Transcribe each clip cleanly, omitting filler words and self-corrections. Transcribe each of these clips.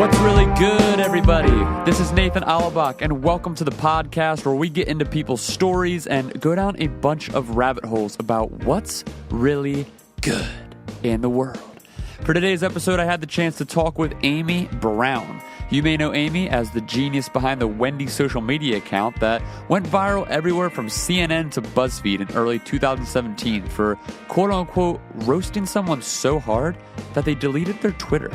What's really good, everybody? This is Nathan Allebach, and welcome to the podcast where we get into people's stories and go down a bunch of rabbit holes about what's really good in the world. For today's episode, I had the chance to talk with Amy Brown. You may know Amy as the genius behind the Wendy social media account that went viral everywhere from CNN to BuzzFeed in early 2017 for quote-unquote roasting someone so hard that they deleted their Twitter.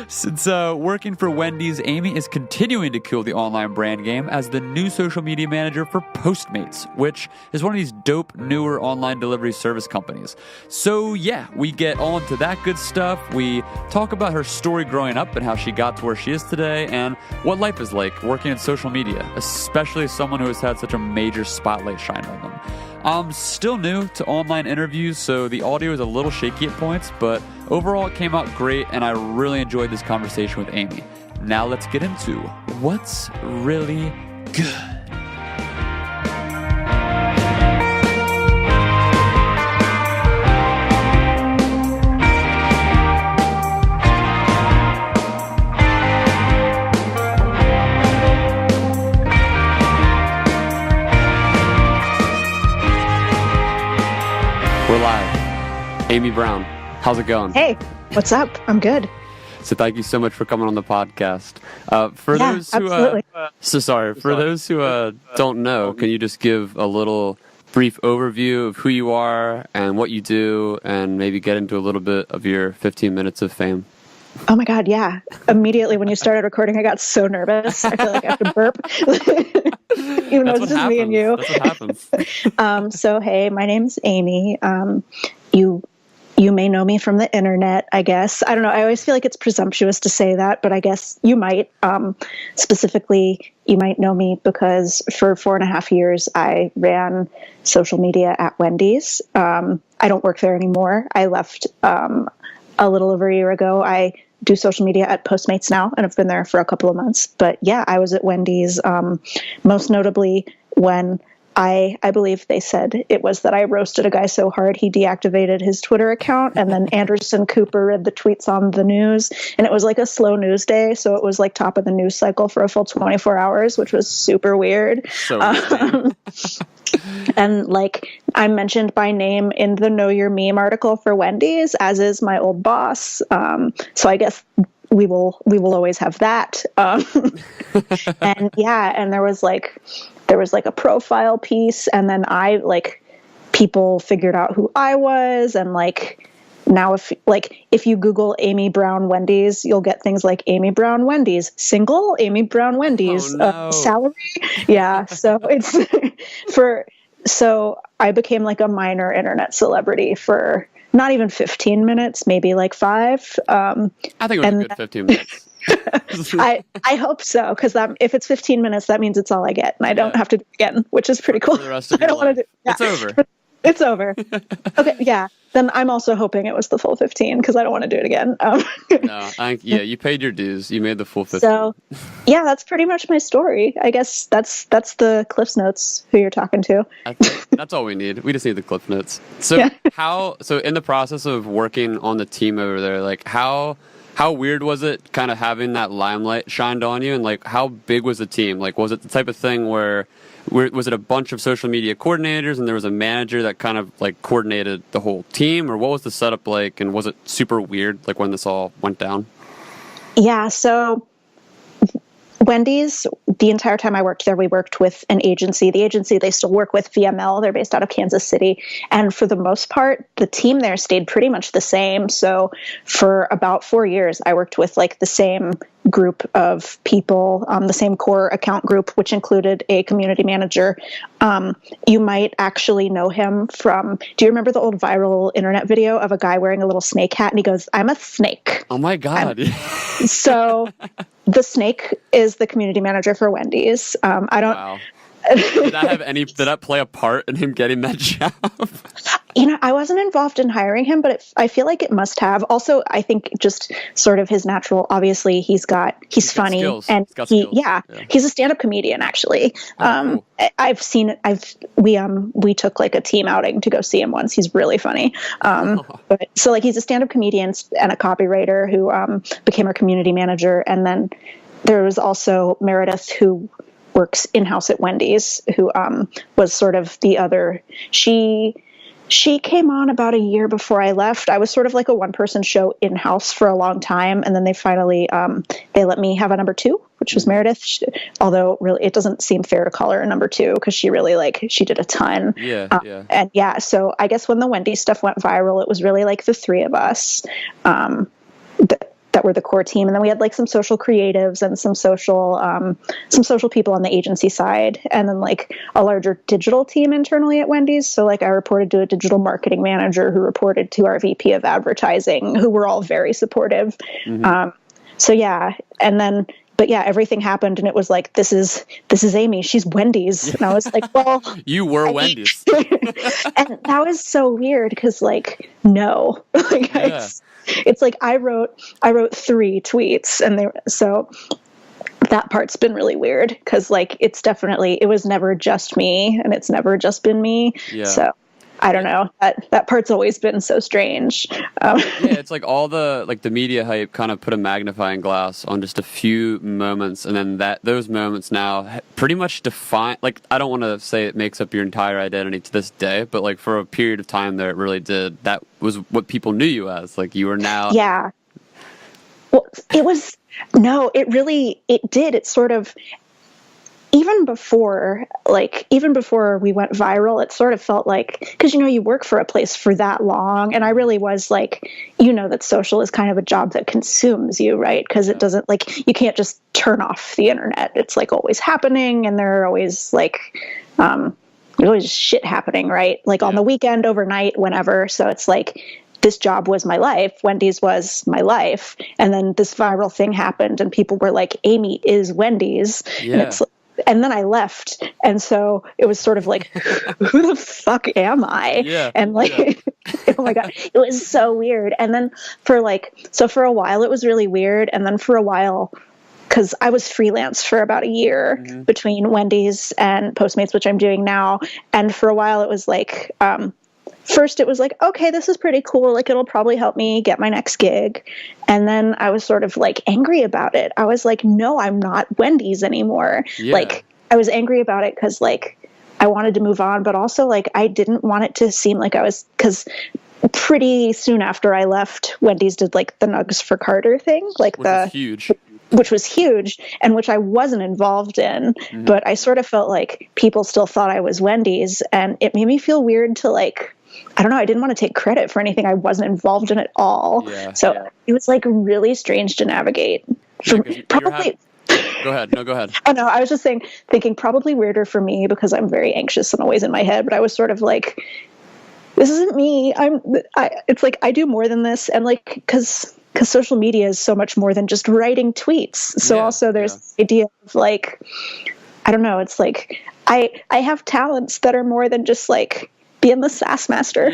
Since working for Wendy's, Amy is continuing to kill the online brand game as the new social media manager for Postmates, which is one of these dope, newer online delivery service companies. So yeah, we get on to that good stuff. We talk about her story growing up and how she got to where she is today and what life is like working in social media, especially as someone who has had such a major spotlight shine on them. I'm still new to online interviews, so the audio is a little shaky at points, but overall it came out great, and I really enjoyed this conversation with Amy. Now let's get into what's really good. We're live. Amy Brown, how's it going? Hey, what's up? I'm good. So thank you so much for coming on the podcast. For those who don't know, can you just give a little brief overview of who you are and what you do, and maybe get into a little bit of your 15 minutes of fame? Oh my God, yeah. Immediately when you started recording, I got so nervous. I feel like I have to burp. Even though it's just me and you. That's what happens. So, hey, my name's Amy. You may know me from the internet, I guess. I don't know. I always feel like it's presumptuous to say that, but I guess you might. Specifically, you might know me because for 4.5 years, I ran social media at Wendy's. I don't work there anymore. I left a little over a year ago. I do social media at Postmates now, and I've been there for a couple of months. But yeah, I was at Wendy's, most notably when I believe they said it was that I roasted a guy so hard he deactivated his Twitter account, and then Anderson Cooper read the tweets on the news, and it was like a slow news day, so it was like top of the news cycle for a full 24 hours, which was super weird. So and like I'm mentioned by name in the Know Your Meme article for Wendy's, as is my old boss. So I guess we will always have that. And yeah, and there was like a profile piece, and then people figured out who I was, and like now if you Google Amy Brown Wendy's, you'll get things like Amy Brown Wendy's single, Amy Brown Wendy's salary. Yeah, so it's so I became like a minor internet celebrity for not even 15 minutes, maybe like 5. I think it was a good 15 minutes. I hope so, because if it's 15 minutes, that means it's all I get, and I don't have to do it again, which is pretty cool. For the rest of your life. It's over. It's over. Okay, yeah. Then I'm also hoping it was the full 15, because I don't want to do it again. You paid your dues. You made the full 15. So, yeah, that's pretty much my story. I guess that's the Cliff's Notes who you're talking to. That's all we need. We just need the Cliff Notes. So yeah. So in the process of working on the team over there, like how weird was it kind of having that limelight shined on you, and like how big was the team? Like, was it the type of thing where was it a bunch of social media coordinators and there was a manager that kind of like coordinated the whole team, or what was the setup like, and was it super weird like when this all went down? Yeah, so Wendy's, the entire time I worked there, we worked with an agency. The agency, they still work with VML. They're based out of Kansas City. And for the most part, the team there stayed pretty much the same. So for about 4 years, I worked with like the same group of people, the same core account group, which included a community manager. You might actually know him from, do you remember the old viral internet video of a guy wearing a little snake hat and he goes, "I'm a snake." Oh my God. So the snake is the community manager for Wendy's. Did that play a part in him getting that job? I wasn't involved in hiring him, but I feel like it must have. Also, I think just sort of his natural, obviously he's funny skills. and he's a stand-up comedian actually. Cool. We took like a team outing to go see him once. He's really funny. But so like he's a stand-up comedian and a copywriter who became our community manager. And then there was also Meredith, who works in-house at Wendy's, who was sort of the other. She came on about a year before I left. I was sort of like a one-person show in-house for a long time, and then they finally they let me have a number 2, which was Meredith. Although really, it doesn't seem fair to call her a number 2 because she really she did a ton. And so I guess when the Wendy stuff went viral, it was really like the 3 of us that were the core team, and then we had like some social creatives and some social people on the agency side, and then like a larger digital team internally at Wendy's. So like I reported to a digital marketing manager who reported to our VP of advertising, who were all very supportive. But everything happened, and it was like, this is Amy. She's Wendy's, and I was like, well, you were Wendy's, and that was so weird because like no, it's like I wrote 3 tweets, and so that part's been really weird because like it was never just me, and it's never just been me. So I don't know, that part's always been so strange. It's like all the media hype kind of put a magnifying glass on just a few moments, and then those moments now pretty much define, like, I don't want to say it makes up your entire identity to this day, but like for a period of time there, it really did. That was what people knew you as. Like you were now. Yeah. Well, it did. It sort of, even before we went viral, it sort of felt like, because, you work for a place for that long. And I really was like, that social is kind of a job that consumes you, right? Because it doesn't, like, you can't just turn off the internet. It's like always happening. And there are always like, there's always shit happening, right? Like on the weekend, overnight, whenever. So it's like, this job was my life. Wendy's was my life. And then this viral thing happened and people were like, Amy is Wendy's. Yeah. And then I left. And so it was sort of like, who the fuck am I? Yeah. And like, oh my God, it was so weird. And then for a while it was really weird. And then for a while, because I was freelance for about a year between Wendy's and Postmates, which I'm doing now. And for a while it was like, first it was like, okay, this is pretty cool. Like it'll probably help me get my next gig. And then I was sort of like angry about it. I was like, no, I'm not Wendy's anymore. Yeah. Like I was angry about it because like I wanted to move on, but also like I didn't want it to seem like because pretty soon after I left, Wendy's did like the Nugs for Carter thing, like which was huge and which I wasn't involved in, but I sort of felt like people still thought I was Wendy's, and it made me feel weird to like, I don't know, I didn't want to take credit for anything I wasn't involved in at all. It was like really strange to navigate. Probably. Go ahead. No, go ahead. Oh no, I was just thinking probably weirder for me because I'm very anxious and always in my head, but I was sort of like, this isn't me. It's like I do more than this, and like because social media is so much more than just writing tweets. So also there's the idea of like, I don't know, it's like I have talents that are more than just like being the sass master.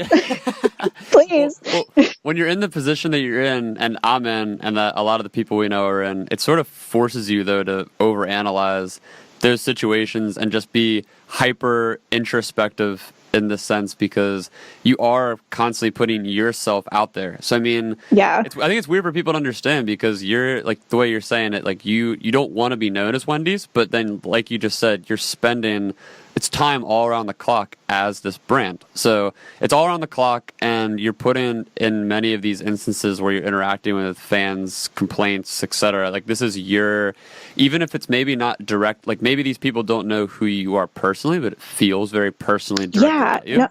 Please. Well, when you're in the position that you're in, and I'm in, and that a lot of the people we know are in, it sort of forces you though to overanalyze those situations and just be hyper introspective in this sense, because you are constantly putting yourself out there. So I mean, I think it's weird for people to understand, because you're like, the way you're saying it, like you don't want to be known as Wendy's, but then like you just said, you're spending it's time all around the clock as this brand. So it's all around the clock, and you're put in many of these instances where you're interacting with fans, complaints, etc. Like this is even if it's maybe not direct, like maybe these people don't know who you are personally, but it feels very personally directed at you.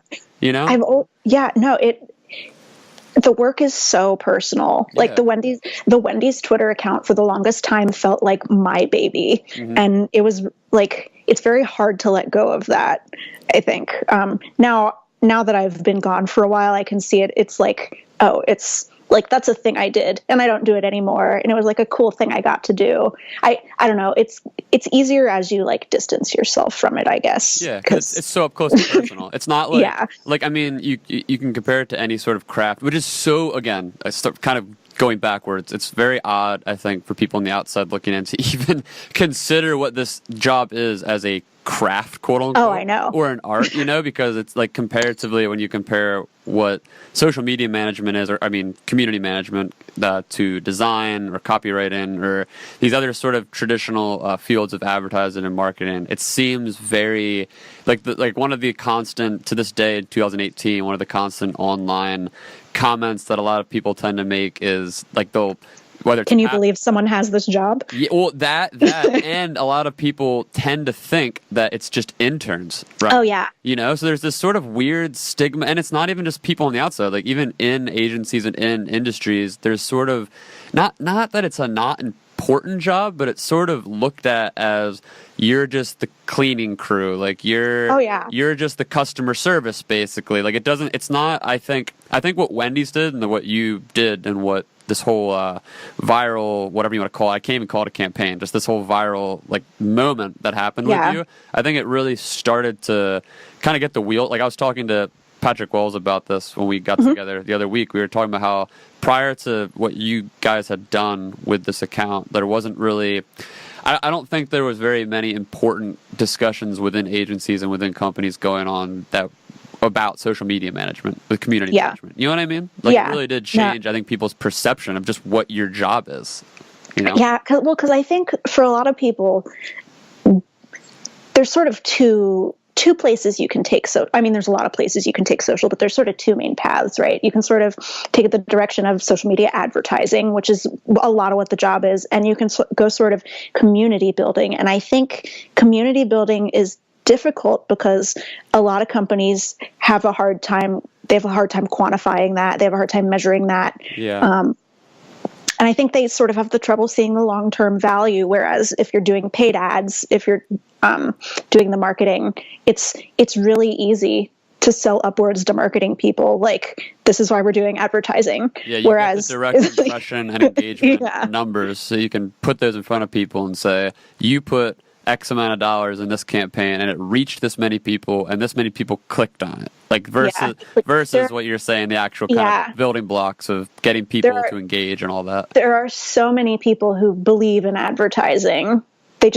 The work is so personal. Like the Wendy's Twitter account for the longest time felt like my baby. And it was like, it's very hard to let go of that, I think. Now that I've been gone for a while, I can see it. It's like, oh, it's like that's a thing I did, and I don't do it anymore. And it was like a cool thing I got to do. I don't know. It's easier as you like distance yourself from it, I guess. Yeah, because it's so up close and personal. It's not like Yeah. like I mean, you can compare it to any sort of craft, which is so again, kind of going backwards. It's very odd, I think, for people on the outside looking in to even consider what this job is as a craft, quote unquote. Oh, I know. Or an art, because it's like comparatively when you compare what social media management is, or I mean community management, to design or copywriting or these other sort of traditional fields of advertising and marketing, it seems very like one of the constant to this day in 2018, one of the constant online comments that a lot of people tend to make is like can you believe someone has this job? Yeah, well, that and a lot of people tend to think that it's just interns, right? Oh, yeah. So there's this sort of weird stigma, and it's not even just people on the outside. Like even in agencies and in industries, there's sort of not that it's a not important job, but it's sort of looked at as you're just the cleaning crew, like you're just the customer service, basically. Like it's not. I think what Wendy's did and what you did and what this whole viral, whatever you want to call it, I can't even call it a campaign, just this whole viral like moment that happened with you, I think it really started to kind of get the wheel. Like I was talking to Patrick Wells about this when we got together the other week. We were talking about how prior to what you guys had done with this account, there wasn't really, I don't think there was very many important discussions within agencies and within companies going on about social media management, with community management. You know what I mean? Like it really did change, I think, people's perception of just what your job is. Yeah, because I think for a lot of people, there's sort of two places you can take. So, I mean, there's a lot of places you can take social, but there's sort of two main paths, right? You can sort of take it the direction of social media advertising, which is a lot of what the job is, and you can go sort of community building. And I think community building is difficult because a lot of companies have a hard time. They have a hard time quantifying that. They have a hard time measuring that. Yeah. And I think they sort of have the trouble seeing the long-term value. Whereas if you're doing paid ads, if you're doing the marketing, it's really easy to sell upwards to marketing people. Like, this is why we're doing advertising. Yeah, you get the direct impression and engagement numbers, so you can put those in front of people and say, you put X amount of dollars in this campaign and it reached this many people and this many people clicked on it. Like versus what you're saying, the actual kind of building blocks of getting people to engage and all that. There are so many people who believe in advertising. They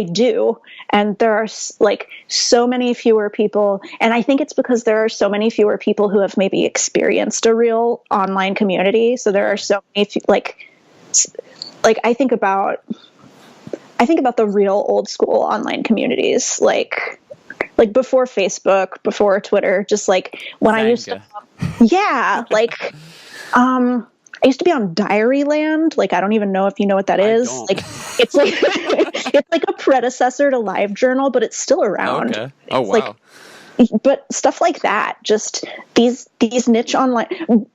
do. And there are like so many fewer people. And I think it's because there are so many fewer people who have maybe experienced a real online community. So there are so many, like I think about the real old school online communities, like before Facebook, before Twitter, just like when I used to, like, I used to be on Diaryland. Like, I don't even know if you know what that is. Like, it's like, it's like a predecessor to LiveJournal, but it's still around. Okay. Oh, wow. Like, but stuff like that, just these niche online,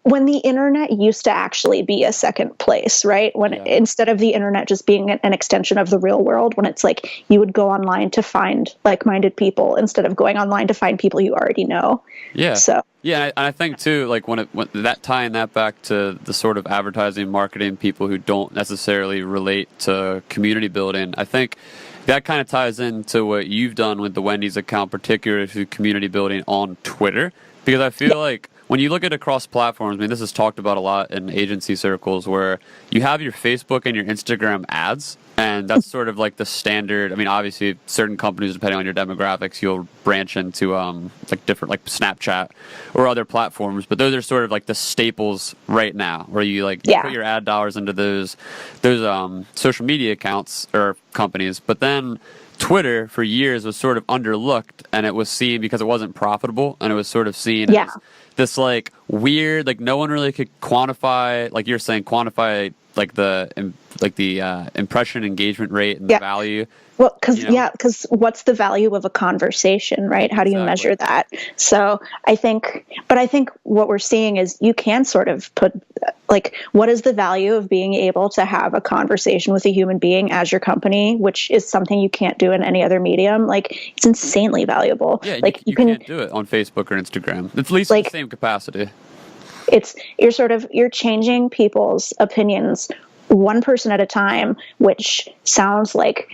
when the internet used to actually be a second place, right? When instead of the internet just being an extension of the real world, when it's like you would go online to find like-minded people instead of going online to find people you already know. Yeah. So yeah, I think too, like when that tying that back to the sort of advertising, marketing people who don't necessarily relate to community building, I think that kind of ties into what you've done with the Wendy's account, particularly through community building on Twitter. Because I feel like when you look at across platforms, I mean, this is talked about a lot in agency circles, where you have your Facebook and your Instagram ads, and that's sort of like the standard. I mean, obviously, certain companies, depending on your demographics, you'll branch into like different, like Snapchat or other platforms. But those are sort of like the staples right now, where you put your ad dollars into those social media accounts or companies. But then Twitter for years was sort of underlooked, and it was seen because it wasn't profitable, and it was sort of seen as this like weird, like no one really could quantify, like you're saying, quantify like the impression engagement rate and the value. Well, because what's the value of a conversation, right? How do you measure that? So I think what we're seeing is you can sort of put, like, what is the value of being able to have a conversation with a human being as your company, which is something you can't do in any other medium. Like, it's insanely valuable. Yeah, like you can't do it on Facebook or Instagram. It's at least in the same capacity. You're changing people's opinions one person at a time, which sounds like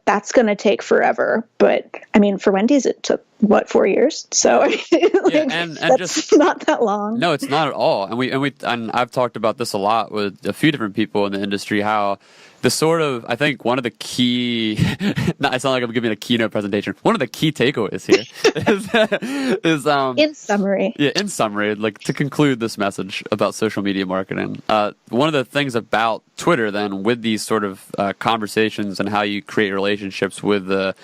that's going to take forever. But I mean, for Wendy's, it took 4 years. So and that's just not that long. No, it's not at all. And I've talked about this a lot with a few different people in the industry, how I think one of the key, it's not like I'm giving a keynote presentation. One of the key takeaways here is in summary, like to conclude this message about social media marketing. One of the things about Twitter then with these sort of conversations and how you create relationships with the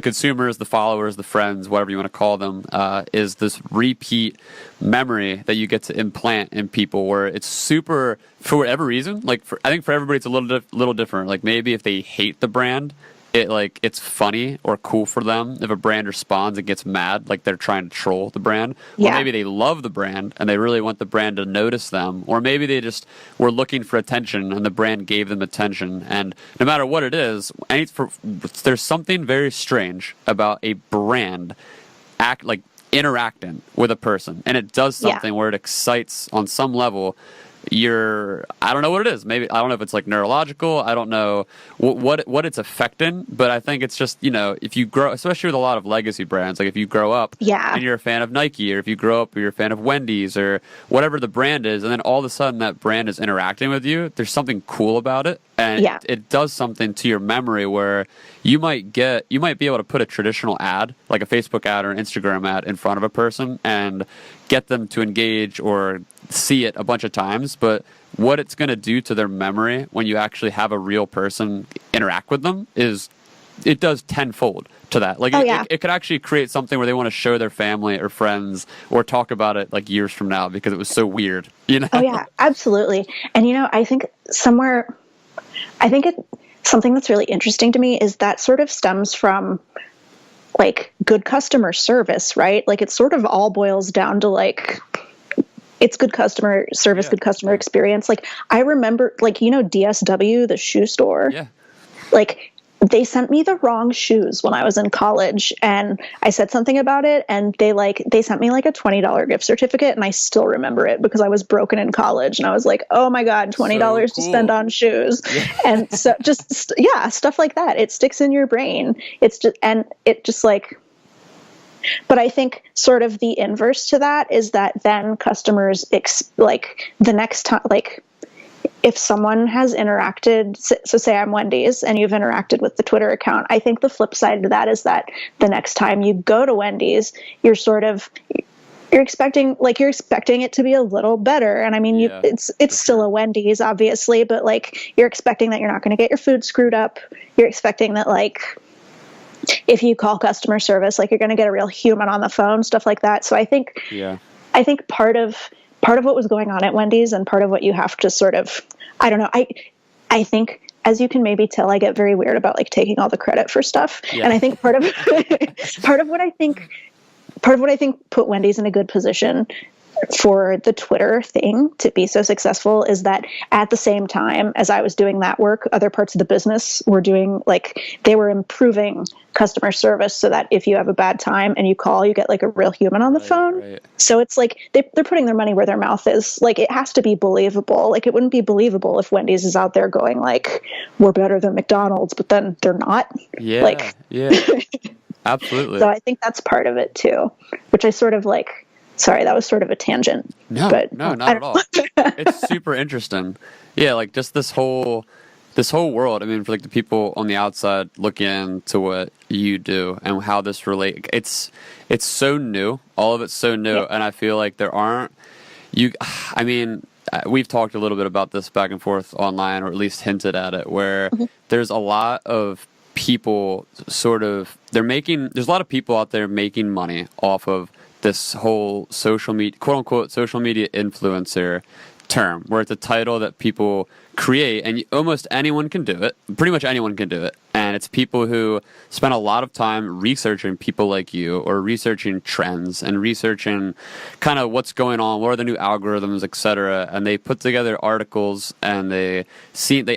consumers, the followers, the friends, whatever you want to call them, is this repeat memory that you get to implant in people where it's super, for whatever reason, I think for everybody it's a little different. Like maybe if they hate the brand, it's funny or cool for them if a brand responds and gets mad, like they're trying to troll the brand. Or maybe they love the brand and they really want the brand to notice them. Or maybe they just were looking for attention and the brand gave them attention. And no matter what it is, there's something very strange about a brand interacting with a person, and it does something where it excites on some level. I don't know what it is. Maybe I don't know if it's like neurological. I don't know what it's affecting, but I think it's just, if you grow, especially with a lot of legacy brands, like if you grow up and you're a fan of Nike, or if you grow up and you're a fan of Wendy's or whatever the brand is, and then all of a sudden that brand is interacting with you, there's something cool about it. And it does something to your memory where you might be able to put a traditional ad, like a Facebook ad or an Instagram ad, in front of a person and get them to engage or see it a bunch of times. But what it's going to do to their memory when you actually have a real person interact with them is it does tenfold to that. It could actually create something where they want to show their family or friends or talk about it like years from now because it was so weird. Oh yeah, absolutely. And I think something that's really interesting to me is that sort of stems from like good customer service, right? Like it sort of all boils down to like, it's good customer service, good customer experience. Like I remember DSW, the shoe store, like they sent me the wrong shoes when I was in college, and I said something about it, and they sent me like a $20 gift certificate, and I still remember it because I was broken in college, and I was like, oh my God, $20 to spend on shoes. And so stuff like that. It sticks in your brain. But I think sort of the inverse to that is that then customers the next time, like if someone has interacted, so say I'm Wendy's and you've interacted with the Twitter account, I think the flip side to that is that the next time you go to Wendy's, you're expecting it to be a little better. And I mean, it's still a Wendy's, obviously, but like you're expecting that you're not going to get your food screwed up. You're expecting that like if you call customer service, like you're going to get a real human on the phone, stuff like that. So I think part of what was going on at Wendy's and part of what you have to sort of, I don't know. I think, as you can maybe tell, I get very weird about like taking all the credit for stuff. Yeah. And I think part of what I think put Wendy's in a good position for the Twitter thing to be so successful is that at the same time as I was doing that work, other parts of the business were doing, like, they were improving customer service so that if you have a bad time and you call, you get like a real human on the phone. Right. So it's like they're putting their money where their mouth is. Like, it has to be believable. Like, it wouldn't be believable if Wendy's is out there going like, we're better than McDonald's, but then they're not. Yeah. Absolutely. So I think that's part of it too, which I sort of like. Sorry, that was sort of a tangent. No, not at all. It's super interesting. Yeah, like just this whole world. I mean, for like the people on the outside looking into what you do and how this relate, it's so new. All of it's so new, and I feel like there aren't. I mean, we've talked a little bit about this back and forth online, or at least hinted at it, where there's a lot of people there's a lot of people out there making money off of this whole social media, quote unquote, social media influencer term, where it's a title that people create, and almost anyone can do it. Pretty much anyone can do it. And it's people who spend a lot of time researching people like you, or researching trends and researching kind of what's going on, what are the new algorithms, etc. And they put together articles, and they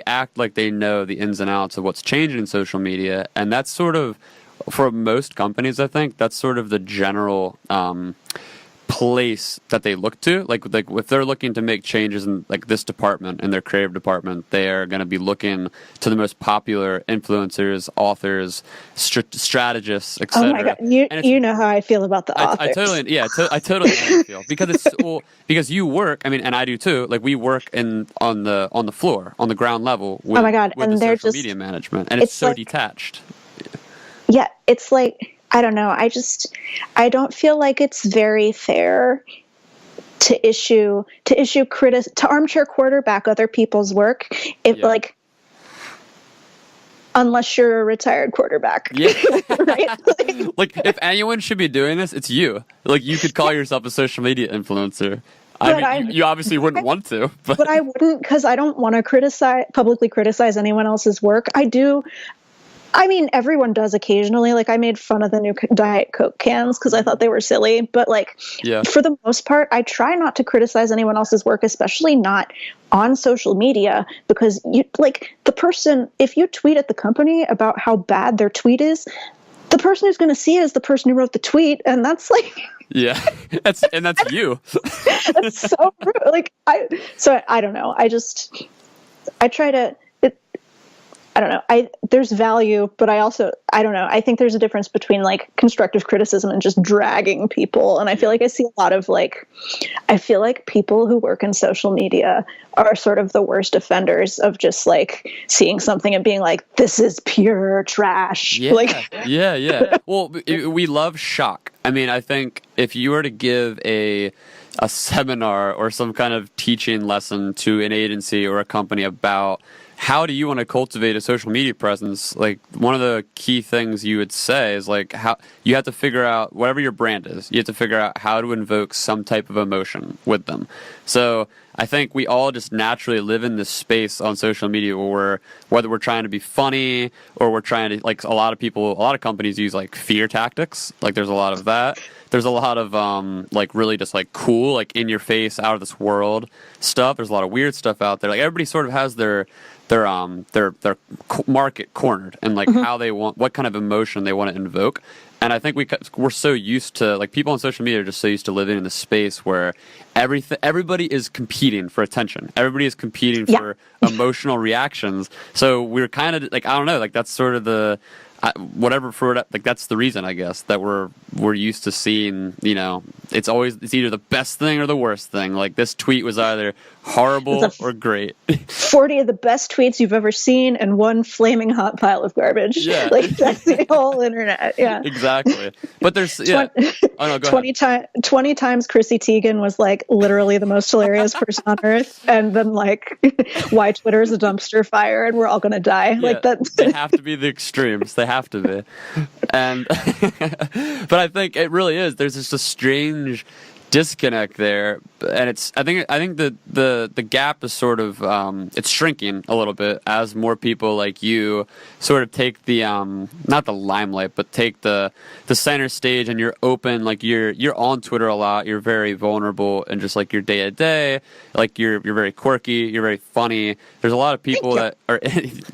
act like they know the ins and outs of what's changing in social media. And that's sort of, for most companies, I think that's sort of the general place that they look to. Like if they're looking to make changes in like this department, in their creative department, they are going to be looking to the most popular influencers, authors, strategists, etc. Oh my god, you know how I feel about the authors. I totally know how you feel, because it's because you work. I mean, and I do too. Like we work on the floor, on the ground level. With, oh my god, with and the they're social just media management, and it's so like, detached. Yeah, it's like, I don't know. I don't feel like it's very fair to armchair quarterback other people's work like, unless you're a retired quarterback. Yeah. Right? Like if anyone should be doing this, it's you. Like you could call yourself a social media influencer. I mean, you obviously wouldn't want to, but I wouldn't, because I don't want to publicly criticize anyone else's work. I mean, everyone does occasionally. Like, I made fun of the new Diet Coke cans because I thought they were silly. But, like, for the most part, I try not to criticize anyone else's work, especially not on social media, because, the person, if you tweet at the company about how bad their tweet is, the person who's going to see it is the person who wrote the tweet. And that's, like... Yeah, that's you. That's so rude. I don't know. I try to... I don't know. There's value, but I don't know. I think there's a difference between like constructive criticism and just dragging people. And I feel like I see a lot of I feel like people who work in social media are sort of the worst offenders of just like seeing something and being like, this is pure trash. Yeah. Yeah. Well, we love shock. I mean, I think if you were to give a seminar or some kind of teaching lesson to an agency or a company about how do you want to cultivate a social media presence, like one of the key things you would say is like how you have to figure out whatever your brand is, you have to figure out how to invoke some type of emotion with them. So I think we all just naturally live in this space on social media where whether we're trying to be funny or we're trying to, like, a lot of companies use like fear tactics. Like there's a lot of that. There's a lot of like really just like cool, like in your face, out of this world stuff. There's a lot of weird stuff out there. Like everybody sort of has their market cornered and like how they want, what kind of emotion they want to invoke. And I think we're so used to, like, people on social media are just so used to living in this space where everybody is competing for attention. Everybody is competing for emotional reactions. So we're kind of like, I don't know, like that's sort of the that's the reason, I guess, that we're used to seeing, it's either the best thing or the worst thing. Like this tweet was either horrible or great. 40 of the best tweets you've ever seen and one flaming hot pile of garbage. Yeah. Like that's the whole internet. Yeah. Exactly. But there's 20 times Chrissy Teigen was like literally the most hilarious person on earth, and then like why Twitter is a dumpster fire and we're all gonna die. Yeah, like that. They have to be the extremes. They have to be. And but I think it really is. There's just a strange disconnect there, and I think the gap is sort of it's shrinking a little bit as more people like you sort of take the not the limelight, but take the center stage, and you're open, like you're on Twitter a lot, you're very vulnerable, and just like your day to day, like you're very quirky, you're very funny. There's a lot of people that are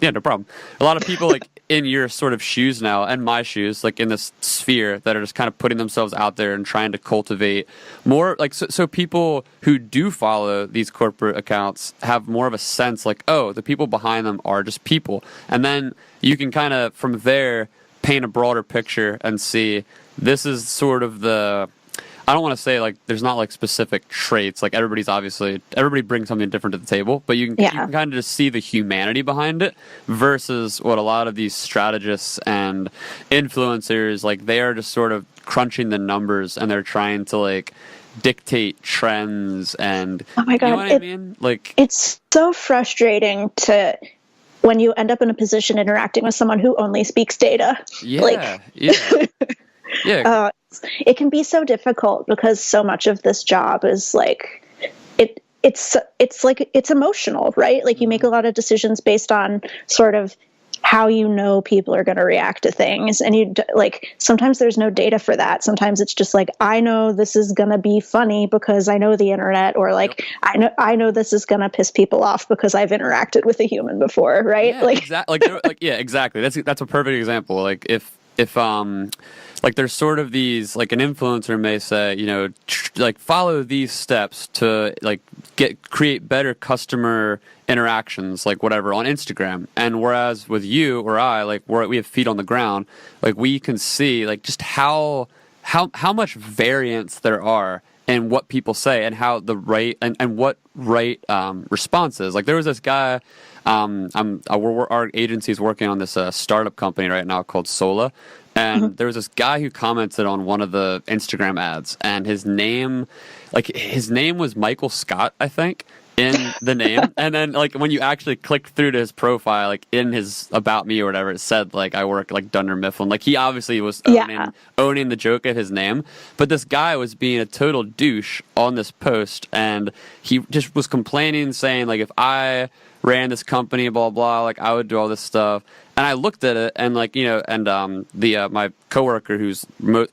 yeah, no problem. A lot of people like in your sort of shoes now, and my shoes, like in this sphere, that are just kind of putting themselves out there and trying to cultivate more, like, so people who do follow these corporate accounts have more of a sense, like, oh, the people behind them are just people. And then you can kind of, from there, paint a broader picture and see this is sort of I don't want to say like there's not like specific traits, like everybody brings something different to the table, but you can kind of just see the humanity behind it versus what a lot of these strategists and influencers, like they are just sort of crunching the numbers and they're trying to like dictate trends and oh my God, you know what I mean? Like it's so frustrating when you end up in a position interacting with someone who only speaks data. Yeah. Yeah. It can be so difficult because so much of this job is like it's like it's emotional, right? Like you make a lot of decisions based on sort of how people are going to react to things, and you like sometimes there's no data for that. Sometimes it's just like I know this is going to be funny because I know the internet, or like I know this is going to piss people off because I've interacted with a human before, right? Yeah, exactly. That's a perfect example. Like if like there's sort of these, like an influencer may say, like follow these steps to like create better customer interactions, like whatever, on Instagram. And whereas with you or I, like we have feet on the ground, like we can see like just how much variance there are in what people say and how the right and what right response is. Like there was this guy, our agency is working on this startup company right now called Sola. And there was this guy who commented on one of the Instagram ads, and his name was Michael Scott, I think, in the name. And then like when you actually clicked through to his profile, like in his About Me or whatever, it said like I work like Dunder Mifflin. Like he obviously was owning the joke of his name. But this guy was being a total douche on this post, and he just was complaining, saying like if I ran this company, blah blah, like I would do all this stuff. And I looked at it, and like my coworker who's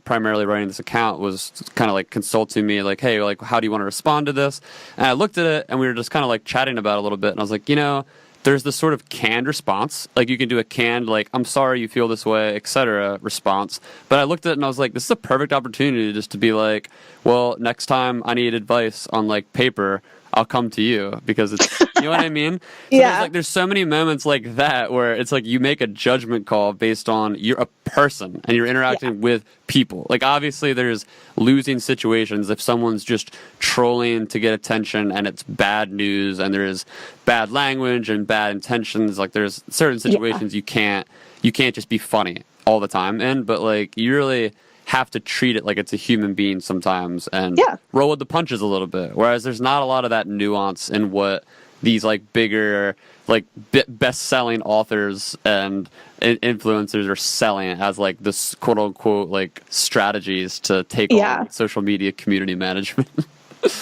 primarily running this account was kind of like consulting me, like, hey, like how do you want to respond to this? And I looked at it, and we were just kind of like chatting about it a little bit, and I was like, there's this sort of canned response, like you can do a canned like I'm sorry you feel this way, etc. response. But I looked at it and I was like, this is a perfect opportunity just to be like, well, next time I need advice on like paper, I'll come to you, because it's, you know what I mean? So there's so many moments like that where it's like you make a judgment call based on you're a person and you're interacting with people. Like obviously there's losing situations if someone's just trolling to get attention and it's bad news and there is bad language and bad intentions. Like there's certain situations you can't just be funny all the time in, but like you really have to treat it like it's a human being sometimes and roll with the punches a little bit. Whereas there's not a lot of that nuance in what these like bigger, like best-selling authors and influencers are selling as like this quote unquote like strategies to take on social media community management.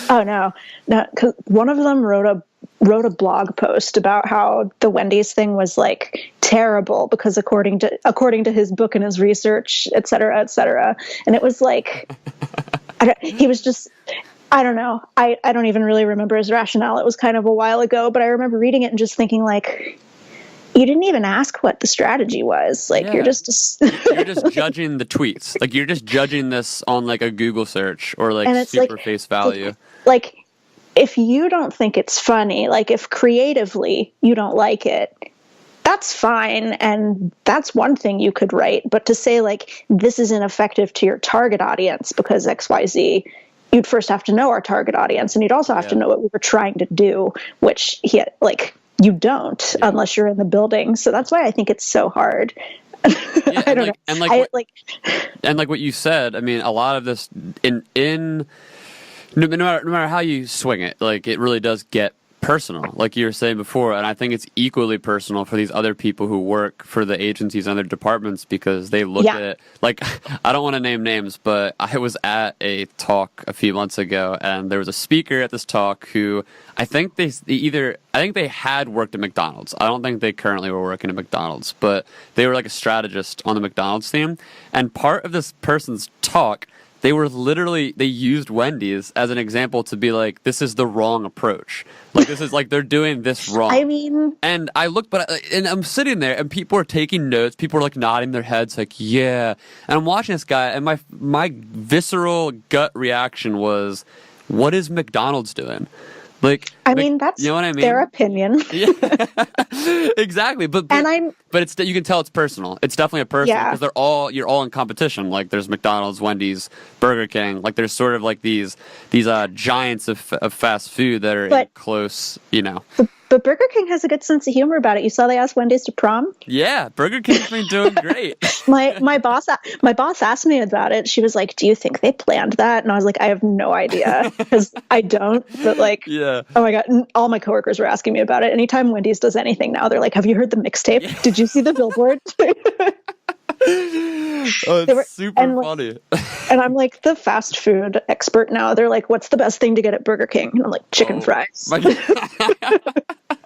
Oh no, 'cause one of them wrote a blog post about how the Wendy's thing was like terrible because according to his book and his research, et cetera, and it was like he was just, I don't know, I don't even really remember his rationale. It was kind of a while ago, but I remember reading it and just thinking like, you didn't even ask what the strategy was. Like you're just you're just judging the tweets. Like you're just judging this on like a Google search or like super like, face value. Like if you don't think it's funny, like if creatively you don't like it, that's fine. And that's one thing you could write. But to say like this isn't effective to your target audience because XYZ, you'd first have to know our target audience, and you'd also have to know what we were trying to do, which you don't unless you're in the building. So that's why I think it's so hard. I don't know. And like what you said, I mean, a lot of this no matter how you swing it, like it really does get personal, like you were saying before. And I think it's equally personal for these other people who work for the agencies and their departments, because they look at it like, I don't want to name names, but I was at a talk a few months ago, and there was a speaker at this talk who I think they had worked at McDonald's. I don't think they currently were working at McDonald's, but they were like a strategist on the McDonald's team. And part of this person's talk, they used Wendy's as an example to be like, this is the wrong approach. Like, this is like, they're doing this wrong. I mean, and I look, and I'm sitting there and people are taking notes. People are like nodding their heads like, yeah. And I'm watching this guy, and my visceral gut reaction was, what is McDonald's doing? Like, I mean, that's, you know what I mean? Their opinion. Yeah, exactly. But it's, you can tell it's personal. It's definitely a personal, because you're all in competition. Like there's McDonald's, Wendy's, Burger King. Like there's sort of like these giants of fast food that are in close, But Burger King has a good sense of humor about it. You saw they asked Wendy's to prom? Yeah, Burger King's been doing great. my boss asked me about it. She was like, "Do you think they planned that?" And I was like, "I have no idea, because I don't." But like, oh my god, and all my coworkers were asking me about it. Anytime Wendy's does anything now, they're like, "Have you heard the mixtape? Yeah. Did you see the billboard?" Oh, it's super funny. And I'm like the fast food expert now. They're like, "What's the best thing to get at Burger King?" And I'm like, "Chicken fries."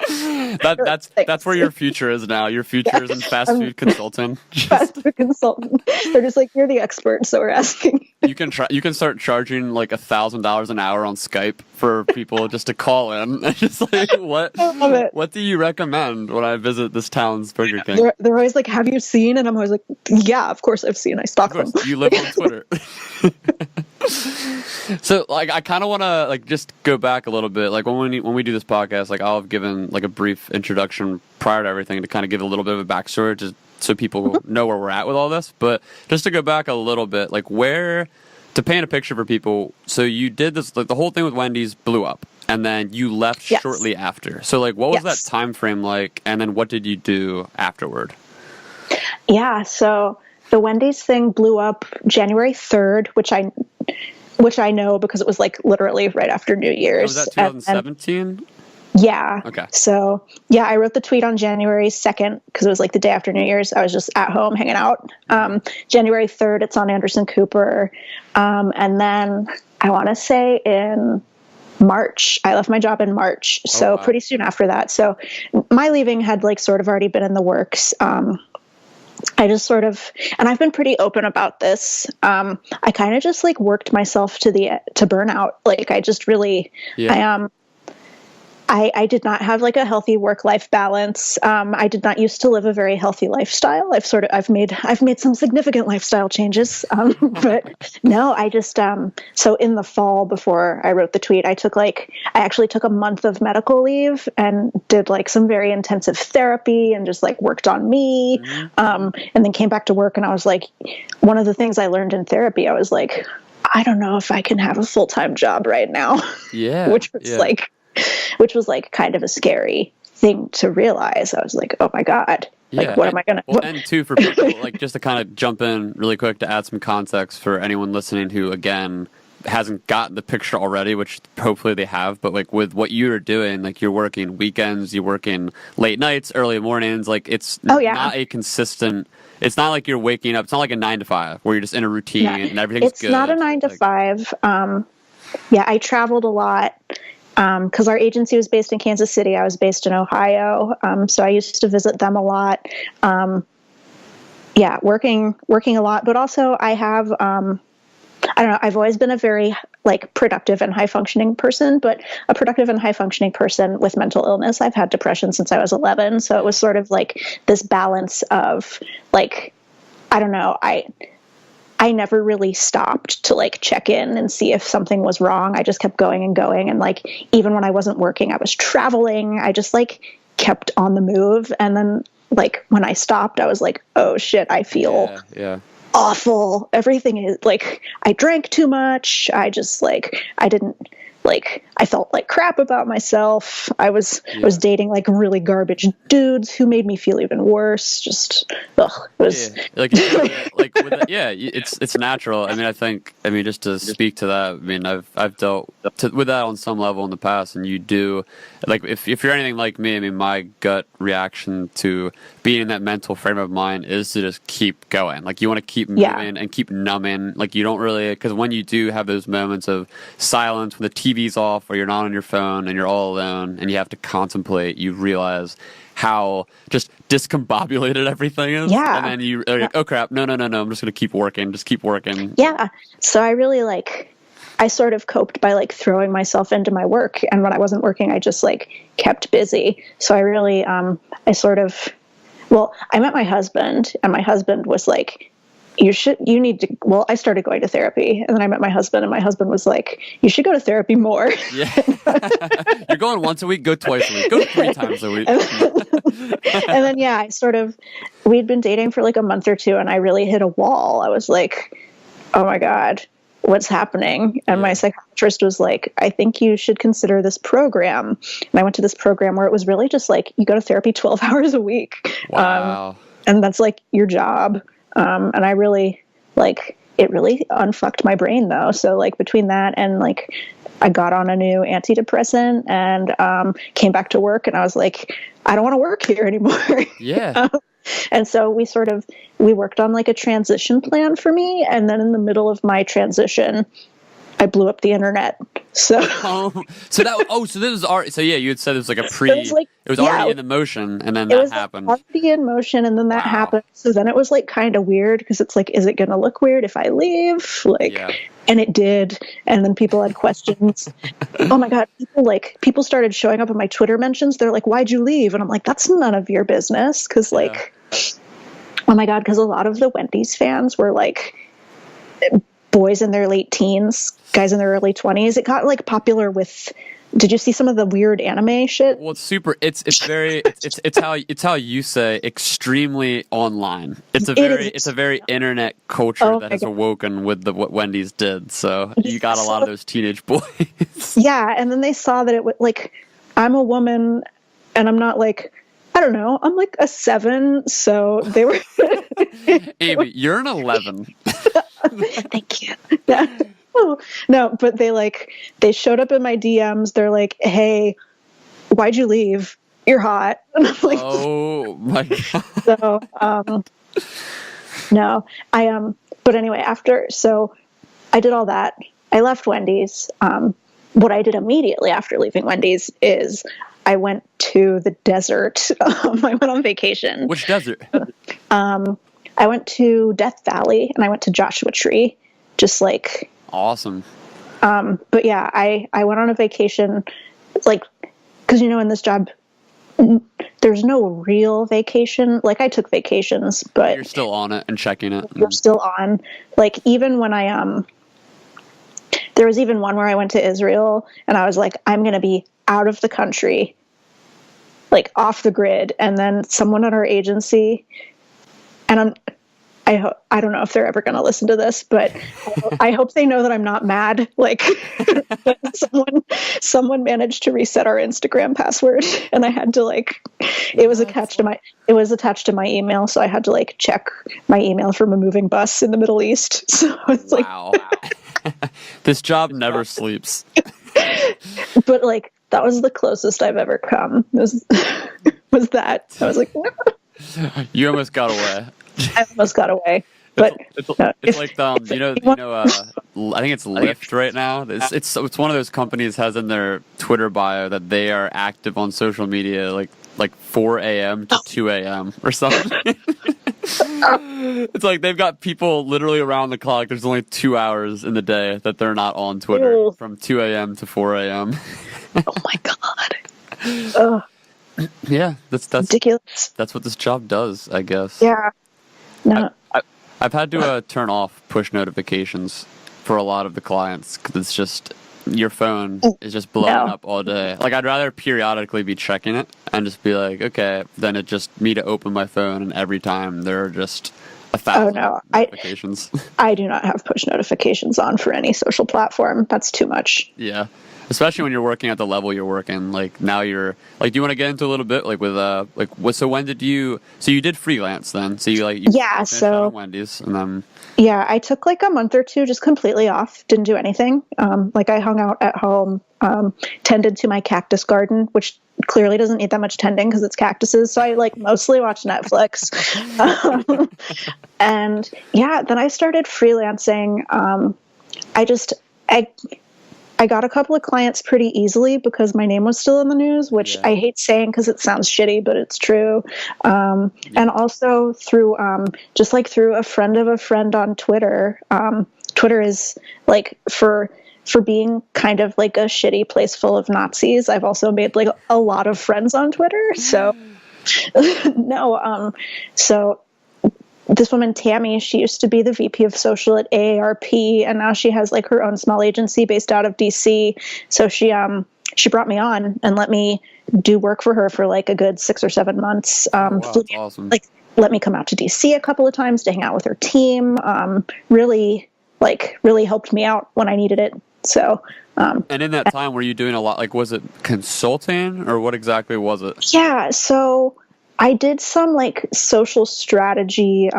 That's where your future is now. Your future is in fast food consultant. Fast food consultant. They're just like, you're the expert, so we're asking. You can start charging like $1,000 an hour on Skype for people just to call in. Just like, what do you recommend when I visit this town's Burger King? They're always like, have you seen? And I'm always like, yeah, of course I've seen. I stalk them. You live on Twitter. So like, I kind of want to like just go back a little bit. Like when we do this podcast, like I'll have given like a brief introduction prior to everything to kind of give a little bit of a backstory, just so people know where we're at with all this. But just to go back a little bit, like to paint a picture for people. So you did this, like the whole thing with Wendy's blew up, and then you left shortly after. So like, what was that time frame like? And then what did you do afterward? Yeah. So the Wendy's thing blew up January 3rd, which I know because it was like literally right after New Year's. Was that 2017? Yeah. Okay. So yeah, I wrote the tweet on January 2nd because it was like the day after New Year's. I was just at home hanging out. January 3rd, it's on Anderson Cooper. And then I want to say in March, I left my job in March. So pretty soon after that. So my leaving had like sort of already been in the works. I just sort of, and I've been pretty open about this. I kind of just like worked myself to burnout. Like I just really, I did not have like a healthy work-life balance. I did not used to live a very healthy lifestyle. I've made some significant lifestyle changes. But no, I just, so in the fall before I wrote the tweet, I actually took a month of medical leave and did like some very intensive therapy and just like worked on me. And then came back to work, and I was like, one of the things I learned in therapy, I was like, I don't know if I can have a full-time job right now. Yeah. Which was like kind of a scary thing to realize. I was like, oh my God, like, what am I going to... Well, and too, for people, like just to kind of jump in really quick to add some context for anyone listening who, again, hasn't gotten the picture already, which hopefully they have, but like with what you're doing, like you're working weekends, you're working late nights, early mornings, like it's not a consistent... It's not like you're waking up. It's not like a 9 to 5 where you're just in a routine and everything's good. It's not a 9 to 5. I traveled a lot. Because our agency was based in Kansas City. I was based in Ohio. So I used to visit them a lot. Working a lot, but also I have, I don't know, I've always been a very like productive and high functioning person, but a productive and high functioning person with mental illness. I've had depression since I was 11. So it was sort of like this balance of like, I don't know, I never really stopped to like check in and see if something was wrong. I just kept going and going. And like, even when I wasn't working, I was traveling. I just like kept on the move. And then like when I stopped, I was like, oh shit, I feel awful. Everything is like, I drank too much. I just like, I felt like crap about myself. I was dating like really garbage dudes who made me feel even worse. Just, it was it's natural. I mean, just to speak to that, I mean, I've dealt with that on some level in the past, and you do, like, if you're anything like me, I mean, my gut reaction to being in that mental frame of mind is to just keep going. Like, you want to keep moving and keep numbing. Like, you don't really, because when you do have those moments of silence, when the TV's off or you're not on your phone and you're all alone and you have to contemplate, you realize how just discombobulated everything is. Yeah. And then you're like, oh crap, no, I'm just going to keep working. Just keep working. Yeah. So I really I sort of coped by like throwing myself into my work. And when I wasn't working, I just like kept busy. So I really, I met my husband, and my husband was like, I started going to therapy, and then I met my husband, and my husband was like, you should go to therapy more. Yeah. You're going once a week, go twice a week, go 3 times a week. And then, we'd been dating for like a month or two, and I really hit a wall. I was like, oh my God, what's happening? And my psychiatrist was like, I think you should consider this program. And I went to this program where it was really just like, you go to therapy 12 hours a week. Wow. And that's like your job. And I really it really unfucked my brain though. So like between that and like I got on a new antidepressant and came back to work, and I was like, I don't want to work here anymore. Yeah. And so we worked on like a transition plan for me. And then in the middle of my transition, I blew up the internet. So so this was already, so yeah, you had said it was like a pre, it was already in the motion, and then that happened. It was already in motion, and then that happened. So then it was like kind of weird, because it's like, is it going to look weird if I leave? And it did. And then people had questions. Oh my God. People started showing up in my Twitter mentions. They're like, why'd you leave? And I'm like, that's none of your business. Cause oh my God. Cause a lot of the Wendy's fans were like boys in their late teens, guys in their early 20s. It got like popular with, did you see some of the weird anime shit? Well, it's how you say extremely online. It's a very internet culture that has awoken with what Wendy's did. So you got a lot of those teenage boys. Yeah. And then they saw that it was like, I'm a woman and I'm not like, I don't know, I'm like a 7. So they were. Amy, you're an 11. Thank you. No, but they showed up in my DMs. They're like, hey, why'd you leave? You're hot. And I'm like, oh my God. So, no, but anyway, so I did all that. I left Wendy's. What I did immediately after leaving Wendy's is I went to the desert. I went on vacation. Which desert? I went to Death Valley and I went to Joshua Tree, just like. Awesome. But yeah, I went on a vacation, like, cause in this job, there's no real vacation. Like I took vacations, but you're still on it and checking it. You're still on. Like even when there was even one where I went to Israel and I was like, I'm going to be out of the country, like off the grid. And then someone at our agency, and I don't know if they're ever going to listen to this, but I hope they know that I'm not mad. Like someone managed to reset our Instagram password, and I had to it was attached to my email, so I had to check my email from a moving bus in the Middle East. So it's wow. This job never sleeps. But that was the closest I've ever come. Was that I was like, no. You almost got away. I almost got away, but it's like I think it's Lyft right now. It's one of those companies has in their Twitter bio that they are active on social media like 4 a.m. to 2 a.m. or something. It's like they've got people literally around the clock. There's only 2 hours in the day that they're not on Twitter from 2 a.m. to 4 a.m. Oh my God. Yeah, that's ridiculous. That's what this job does, I guess. Yeah. No. I've had to turn off push notifications for a lot of the clients because it's just your phone is just blowing up all day. Like I'd rather periodically be checking it and just be like, okay, than it just me to open my phone and every time there are just 1,000 notifications. I do not have push notifications on for any social platform. That's too much. Yeah. Especially when you're working at the level you're working, now you're do you want to get into a little bit so when did you did freelance then? So you so Wendy's and then I took a month or two just completely off, didn't do anything. I hung out at home, tended to my cactus garden, which clearly doesn't need that much tending because it's cactuses. So I mostly watched Netflix. And then I started freelancing. I got a couple of clients pretty easily because my name was still in the news, which I hate saying because it sounds shitty, but it's true. And also through through a friend of a friend on Twitter. Twitter is for being kind of a shitty place full of Nazis. I've also made a lot of friends on Twitter. So so this woman, Tammy, she used to be the VP of social at AARP, and now she has her own small agency based out of DC. So she brought me on and let me do work for her for a good 6 or 7 months. Wow, that's awesome. Let me come out to DC a couple of times to hang out with her team. Really helped me out when I needed it. So, and in that time, were you doing a lot? Was it consulting or what exactly was it? Yeah. So I did some social strategy,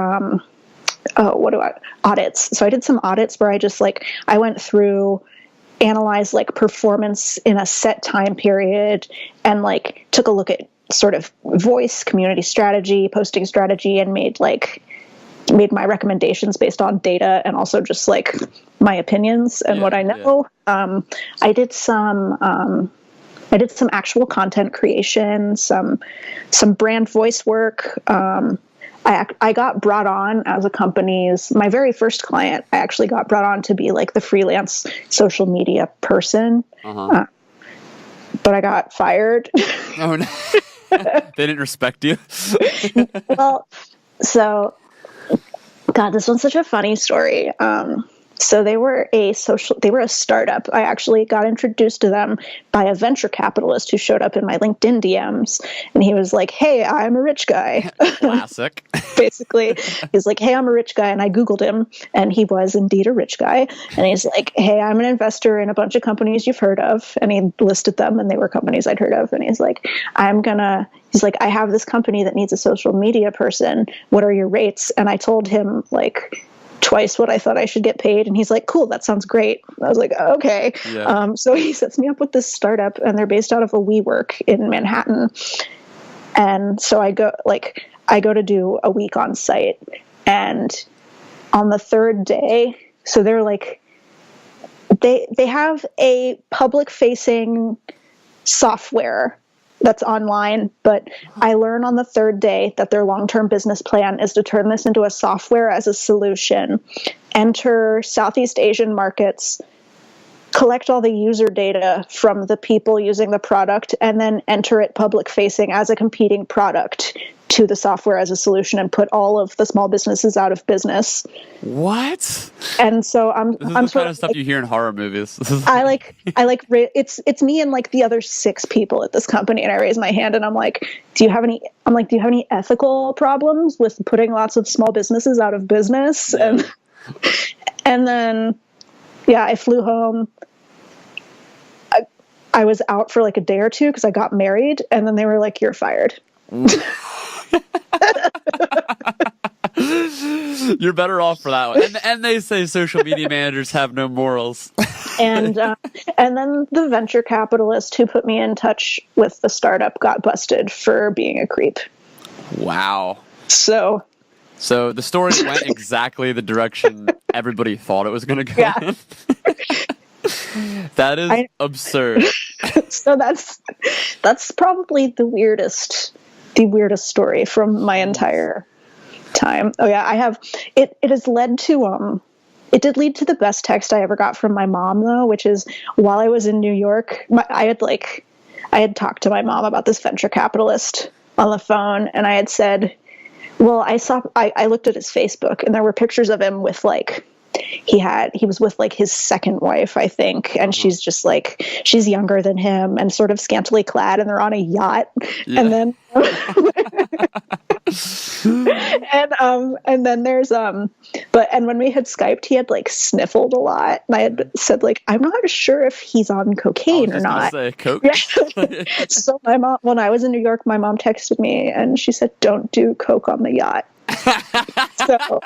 audits. So I did some audits where I just I went through, analyzed performance in a set time period and took a look at sort of voice, community strategy, posting strategy, and made made my recommendations based on data and also just like my opinions and what I know. I did some actual content creation, some brand voice work. I got brought on as my very first client. I actually got brought on to be like the freelance social media person, but I got fired. Oh no. They didn't respect you. Well, so God, this one's such a funny story. So they were a startup. I actually got introduced to them by a venture capitalist who showed up in my LinkedIn DMs, and he was like, "Hey, I'm a rich guy." Classic. Basically, he's like, "Hey, I'm a rich guy," and I Googled him, and he was indeed a rich guy. And he's like, "Hey, I'm an investor in a bunch of companies you've heard of," and he listed them, and they were companies I'd heard of. And he's like, He's like, "I have this company that needs a social media person. What are your rates?" And I told him like twice what I thought I should get paid. And he's like, "Cool, that sounds great." I was like, "Okay." Yeah. So he sets me up with this startup, and they're based out of a WeWork in Manhattan. And so I go to do a week on site. And on the third day, so they're like, they have a public facing software that's online, but I learn on the third day that their long-term business plan is to turn this into a software as a solution, enter Southeast Asian markets, collect all the user data from the people using the product, and then enter it public facing as a competing product to the software as a solution and put all of the small businesses out of business. What? And so This is I'm the sort kind of stuff you hear in horror movies. it's me and like the other 6 people at this company, and I raise my hand and I'm like, do you have any ethical problems with putting lots of small businesses out of business? Yeah. And then I flew home. I was out for like a day or two because I got married, and then they were like, "You're fired." You're better off for that one. And they say social media managers have no morals. And then the venture capitalist who put me in touch with the startup got busted for being a creep. Wow. So the story went exactly the direction everybody thought it was going to go in. That is absurd. So that's probably the weirdest story from my entire time. Oh yeah, I have it has led to it did lead to the best text I ever got from my mom, though, which is while I was in New York, I had talked to my mom about this venture capitalist on the phone, and I had said, well, I looked at his Facebook, and there were pictures of him with like he was with like his second wife, I think, and she's just like, she's younger than him and sort of scantily clad, and they're on a yacht. Yeah. And then and then there's and when we had Skyped, he had like sniffled a lot, and I had said like, I'm not sure if he's on cocaine or not. Say coke. Yeah. So my mom, when I was in New York, my mom texted me and she said, "Don't do coke on the yacht." So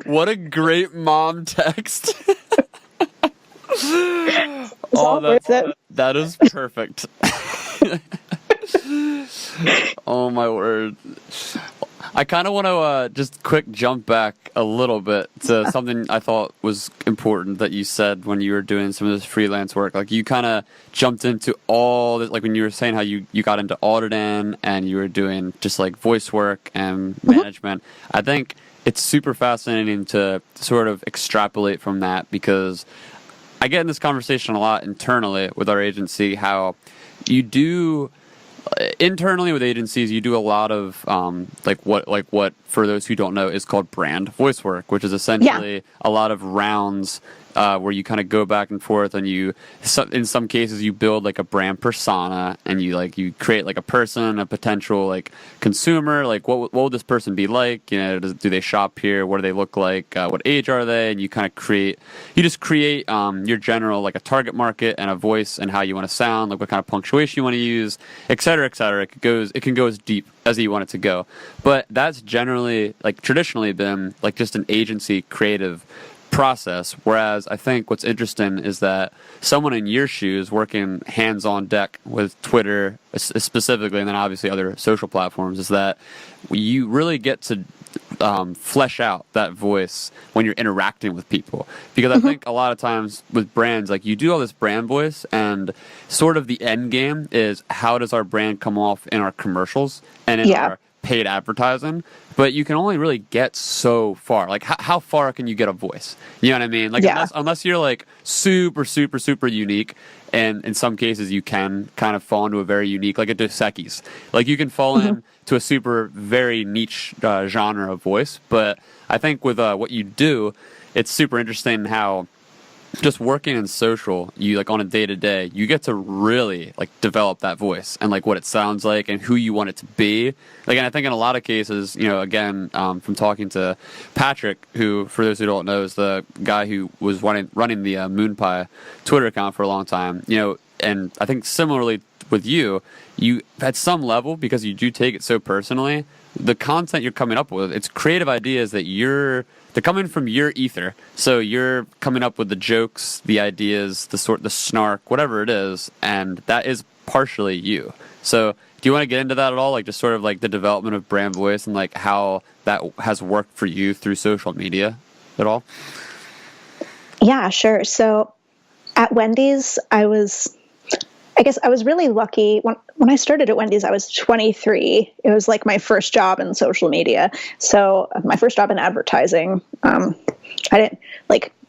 what a great mom text. That is perfect. Oh my word. I kind of want to just quick jump back a little bit to something I thought was important that you said when you were doing some of this freelance work. Like, you kind of jumped into all this, like when you were saying how you got into auditing and you were doing just like voice work and management. I think it's super fascinating to sort of extrapolate from that, because I get in this conversation a lot internally with our agency, how you do... Internally with agencies, you do a lot of what for those who don't know is called brand voice work, which is essentially a lot of rounds where you kind of go back and forth, and in some cases you build like a brand persona, and you create like a person, a potential like consumer, like what will this person be like? You know, do they shop here? What do they look like? What age are they? And you kind of create your general like a target market and a voice and how you want to sound, like what kind of punctuation you want to use, et cetera, et cetera. It can go as deep as you want it to go, but that's generally like traditionally been like just an agency creative process. Whereas I think what's interesting is that someone in your shoes working hands on deck with Twitter specifically, and then obviously other social platforms, is that you really get to flesh out that voice when you're interacting with people. Because I think a lot of times with brands, like you do all this brand voice, and sort of the end game is how does our brand come off in our commercials and in our paid advertising. But you can only really get so far. Like, how far can you get a voice? You know what I mean? Like, unless you're like super, super, super unique, and in some cases you can kind of fall into a very unique, like a Dos Equis. Like, you can fall into a super, very niche genre of voice. But I think with what you do, it's super interesting how just working in social, you like on a day to day, you get to really like develop that voice and like what it sounds like and who you want it to be. Like, and I think in a lot of cases, you know, again, from talking to Patrick, who, for those who don't know, is the guy who was running the MoonPie Twitter account for a long time, you know, and I think similarly with you at some level, because you do take it so personally, the content you're coming up with, it's creative ideas that they're coming from your ether. So you're coming up with the jokes, the ideas, the snark, whatever it is, and that is partially you. So do you want to get into that at all? Like just sort of like the development of brand voice and like how that has worked for you through social media at all? Yeah, sure. So at Wendy's, I guess I was really lucky. When I started at Wendy's, I was 23. It was like my first job in social media. So my first job in advertising. I didn't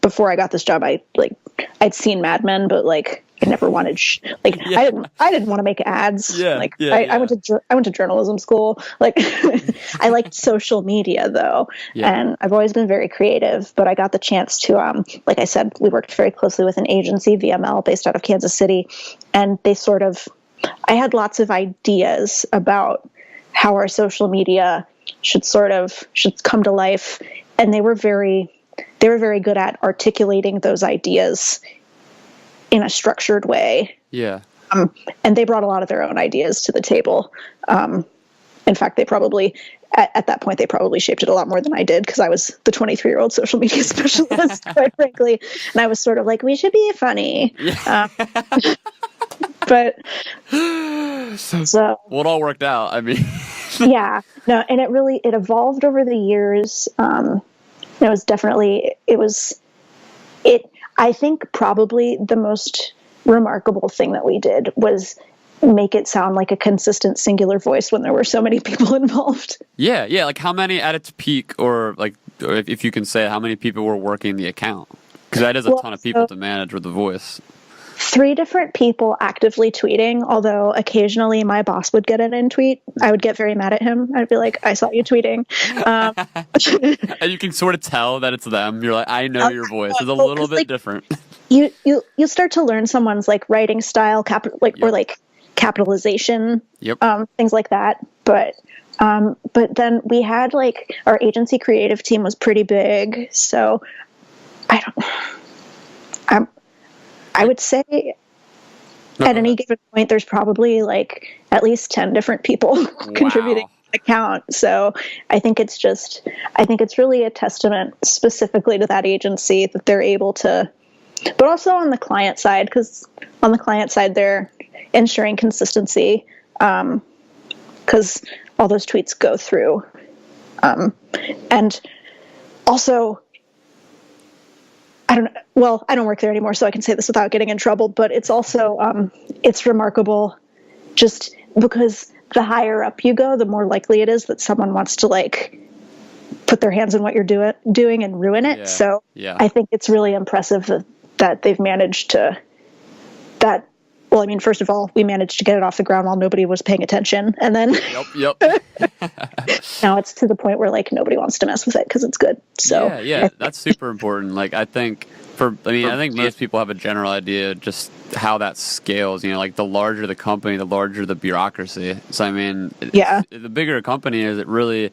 before I got this job. I'd seen Mad Men, but I never wanted I didn't want to make ads. I went to journalism school. I liked social media though, and I've always been very creative. But I got the chance to, like I said, we worked very closely with an agency, VML, based out of Kansas City, and I had lots of ideas about how our social media should come to life, and they were very good at articulating those ideas in a structured way. Yeah. And they brought a lot of their own ideas to the table. In fact, they probably, at that point, they probably shaped it a lot more than I did, because I was the 23-year-old social media specialist, quite frankly. And I was sort of like, we should be funny. Yeah. But so well, it all worked out. I mean, yeah, no, and it evolved over the years. I think probably the most remarkable thing that we did was make it sound like a consistent singular voice when there were so many people involved. Yeah. Like how many at its peak, or if you can say how many people were working the account? Because that is a ton of people to manage with the voice. 3 different people actively tweeting, although occasionally my boss would get in tweet. I would get very mad at him. I'd be like, I saw you tweeting. And you can sort of tell that it's them. You're like, I know your voice. It's a little bit different. You start to learn someone's writing style, or capitalization, things like that. But then we had our agency creative team was pretty big. So I would say at any given point, there's probably at least 10 different people contributing to the account. So I think it's really a testament specifically to that agency that they're able to, but also on the client side, because on the client side, they're ensuring consistency, because all those tweets go through. And also, I don't work there anymore, so I can say this without getting in trouble, but it's also, it's remarkable just because the higher up you go, the more likely it is that someone wants to put their hands in what you're doing and ruin it. So I think it's really impressive that they've managed to that. Well, I mean, first of all, we managed to get it off the ground while nobody was paying attention. And then now it's to the point where nobody wants to mess with it because it's good. So yeah, that's super important. I think most people have a general idea just how that scales. Like the larger the company, the larger the bureaucracy. So I mean, the bigger a company is, it really.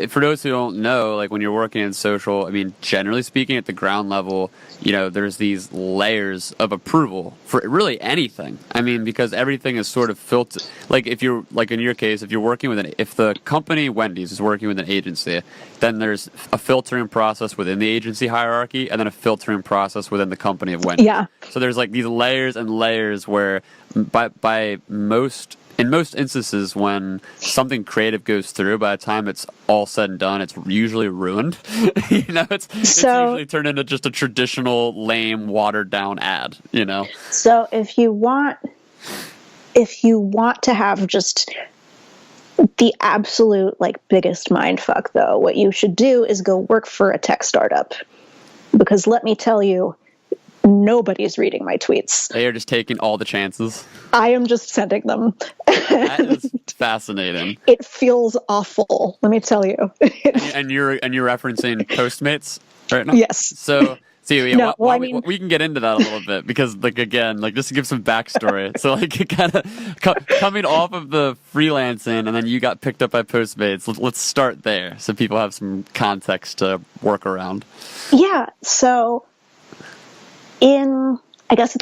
For those who don't know, like when you're working in social, I mean, generally speaking, at the ground level, there's these layers of approval for really anything. I mean, because everything is sort of filtered. Like if you're, like in your case, if you're working with if the company Wendy's is working with an agency, then there's a filtering process within the agency hierarchy, and then a filtering process within the company of Wendy's. Yeah. So there's like these layers and layers where in most instances, when something creative goes through, by the time it's all said and done, it's usually ruined. It's usually turned into just a traditional, lame, watered down ad. So if you want to have just the absolute biggest mindfuck, though, what you should do is go work for a tech startup, because let me tell you, nobody's reading my tweets. They are just taking all the chances. I am just sending them. That is fascinating. It feels awful, let me tell you. and you're referencing Postmates right now? Yes. So see, No, we can get into that a little bit, because again, just to give some backstory. So kind of coming off of the freelancing, and then you got picked up by Postmates. Let's start there, so people have some context to work around. Yeah. So I guess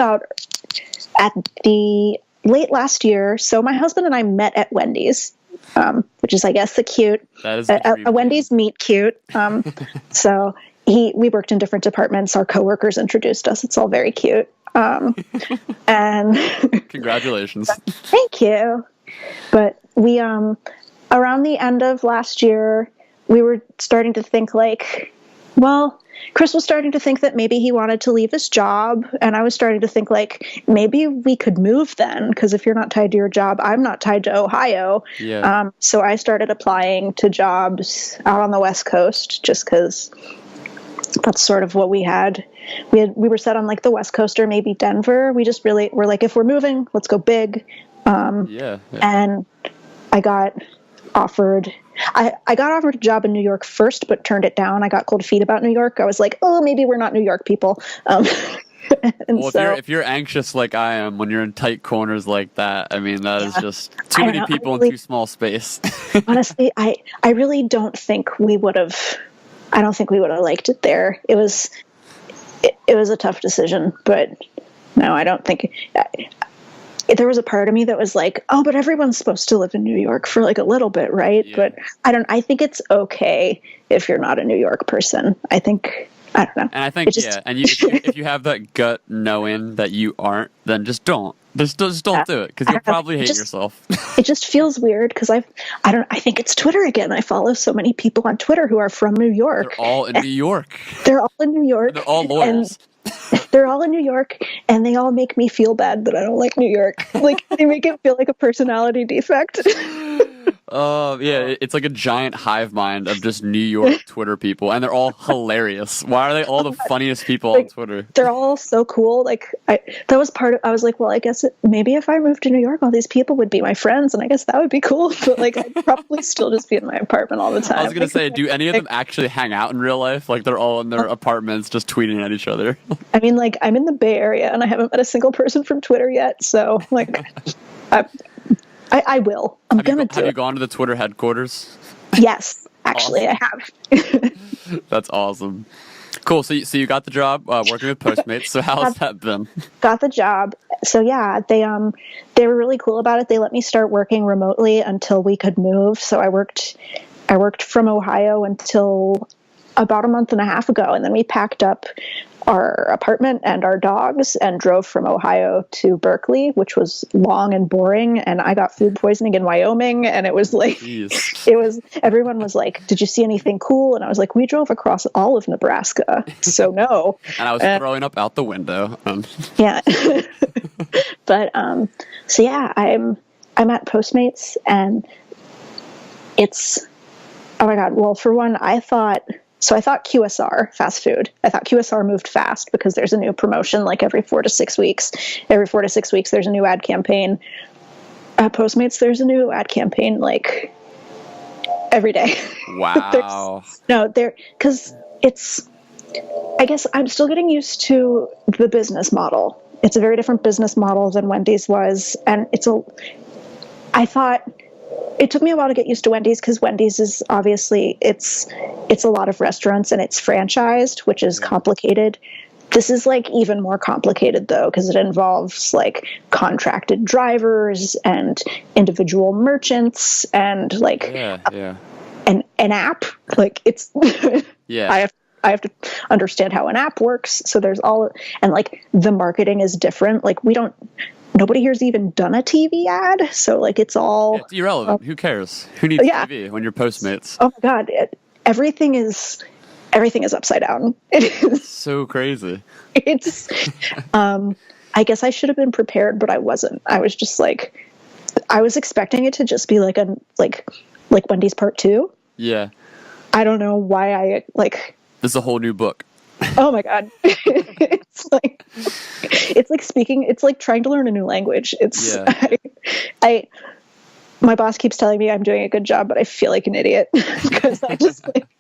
at the late last year, so my husband and I met at Wendy's, which is, I guess, that is a Wendy's meet cute. So we worked in different departments. Our coworkers introduced us. It's all very cute. And congratulations. Thank you. But we, around the end of last year, we were starting to think Chris was starting to think that maybe he wanted to leave his job, and I was starting to think maybe we could move then, because if you're not tied to your job, I'm not tied to Ohio. Yeah. So I started applying to jobs out on the West Coast, just because that's sort of what we had. We were set on the West Coast or maybe Denver. We just really were if we're moving, let's go big. Yeah. And I got offered a job in New York first, but turned it down. I got cold feet about New York. I was like, oh, maybe we're not New York people. If you're anxious like I am when you're in tight corners like that, I mean, that is just too many people in too small space. Honestly, I really don't think we would have. I don't think we would have liked it there. It was a tough decision, but no, I don't think. There was a part of me that was oh, but everyone's supposed to live in New York for a little bit, right? Yeah. But I think it's okay if you're not a New York person. I don't know. And I think, and if you have that gut knowing that you aren't, then just don't. Just don't do it, because you'll probably hate yourself. It just feels weird, because I think it's Twitter again. I follow so many people on Twitter who are from New York. They're all in New York. They're all in New York. They're all lawyers. They're all in New York, and they all make me feel bad that I don't like New York. They make it feel like a personality defect. Yeah, it's like a giant hive mind of just New York Twitter people, and they're all hilarious. Why are they all the funniest people on Twitter? They're all so cool. I was like, well, I guess maybe if I moved to New York, all these people would be my friends, and I guess that would be cool. But I'd probably still just be in my apartment all the time. I was gonna say, do any of them actually hang out in real life? They're all in their apartments just tweeting at each other? I mean, I'm in the Bay Area, and I haven't met a single person from Twitter yet. So I will. I'm gonna do it. Have you gone to the Twitter headquarters? Yes, actually, awesome. I have. That's awesome. Cool. So you got the job working with Postmates. So how has that been? Got the job. So yeah, they were really cool about it. They let me start working remotely until we could move. So I worked from Ohio until about a month and a half ago, and then we packed up our apartment and our dogs and drove from Ohio to Berkeley, which was long and boring. And I got food poisoning in Wyoming, and it was everyone was like, did you see anything cool? And I was like, we drove across all of Nebraska. So no. And I was throwing up out the window. Yeah. But, so yeah, I'm at Postmates, and it's, oh my God. Well, for one, I thought QSR, fast food. I thought QSR moved fast because there's a new promotion every 4 to 6 weeks. Every 4 to 6 weeks, there's a new ad campaign. At Postmates, there's a new ad campaign every day. Wow. Because I guess I'm still getting used to the business model. It's a very different business model than Wendy's was, and I thought it took me a while to get used to Wendy's because Wendy's is obviously it's a lot of restaurants and it's franchised, which is complicated. This is like even more complicated though, because it involves like contracted drivers and individual merchants and like an app. Like it's I have to understand how an app works. So there's all, and like the marketing is different. Like nobody here's even done a TV ad. So like it's all it's irrelevant. Who cares? Who needs TV when you're Postmates? Oh my God. Everything is upside down. It is so crazy. It's, I guess I should have been prepared, but I wasn't. I was just like, I was expecting it to just be like like Wendy's Part 2. Yeah. I don't know why I like. This is a whole new book. Oh my God. It's like trying to learn a new language. My boss keeps telling me I'm doing a good job, but I feel like an idiot because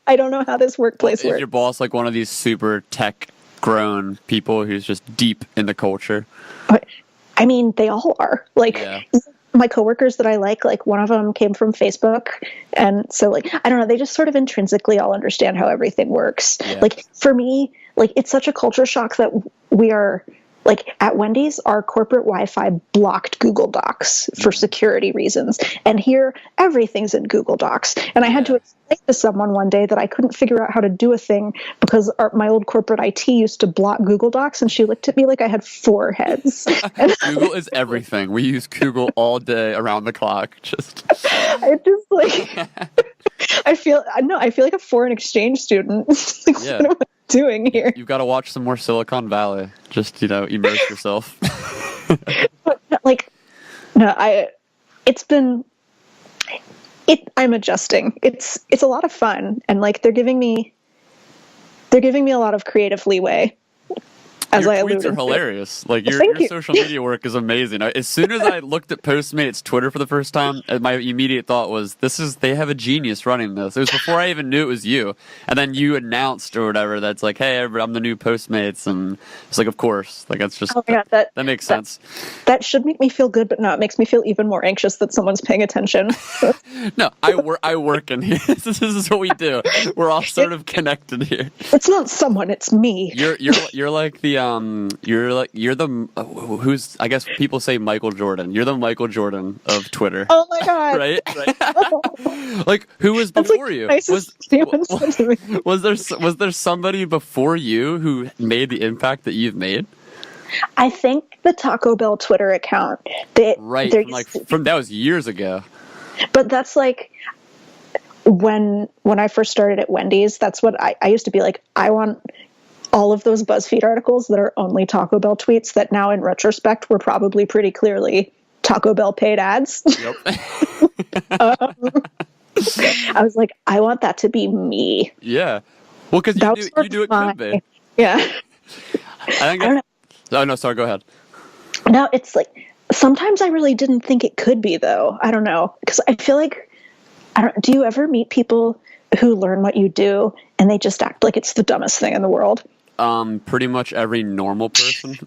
I don't know how this workplace works. Is your boss like one of these super tech grown people who's just deep in the culture? I mean, they all are. Like my coworkers that I like one of them came from Facebook. And so like, I don't know, they just sort of intrinsically all understand how everything works. Yeah. Like for me, like it's such a culture shock that we are like at Wendy's, our corporate Wi-Fi blocked Google Docs for security reasons. And here, everything's in Google Docs. And I had to explain to someone one day that I couldn't figure out how to do a thing because my old corporate IT used to block Google Docs. And she looked at me like I had 4 heads. Google is everything. We use Google all day around the clock. I just like, I feel like a foreign exchange student. Like, what am I doing here? You've got to watch some more Silicon Valley. Just, immerse yourself. But like, no, I'm adjusting. It's a lot of fun. And like, they're giving me a lot of creative leeway. Your tweets are hilarious. Like your social media work is amazing. As soon as I looked at Postmates Twitter for the first time, my immediate thought was, they have a genius running this. It was before I even knew it was you. And then you announced or whatever that's like, hey, I'm the new Postmates. And it's like, of course. Like that's just, that makes sense. That should make me feel good, but no, it makes me feel even more anxious that someone's paying attention. No, I work in here. This is what we do. We're all sort of connected here. It's not someone, it's me. You're like the who's, I guess people say Michael Jordan. You're the Michael Jordan of Twitter. Oh my God. Right? Like who was before you? Was there somebody before you who made the impact that you've made? I think the Taco Bell Twitter account. That was years ago. But that's like when I first started at Wendy's, that's what I used to be like, I want all of those BuzzFeed articles that are only Taco Bell tweets that now in retrospect were probably pretty clearly Taco Bell paid ads. Yep. I was like, I want that to be me. Yeah. Well, because you do it clickbait. Yeah. I don't know. Oh, no, sorry, go ahead. No, it's like, sometimes I really didn't think it could be, though. I don't know. Because I feel like, do you ever meet people who learn what you do and they just act like it's the dumbest thing in the world? Pretty much every normal person.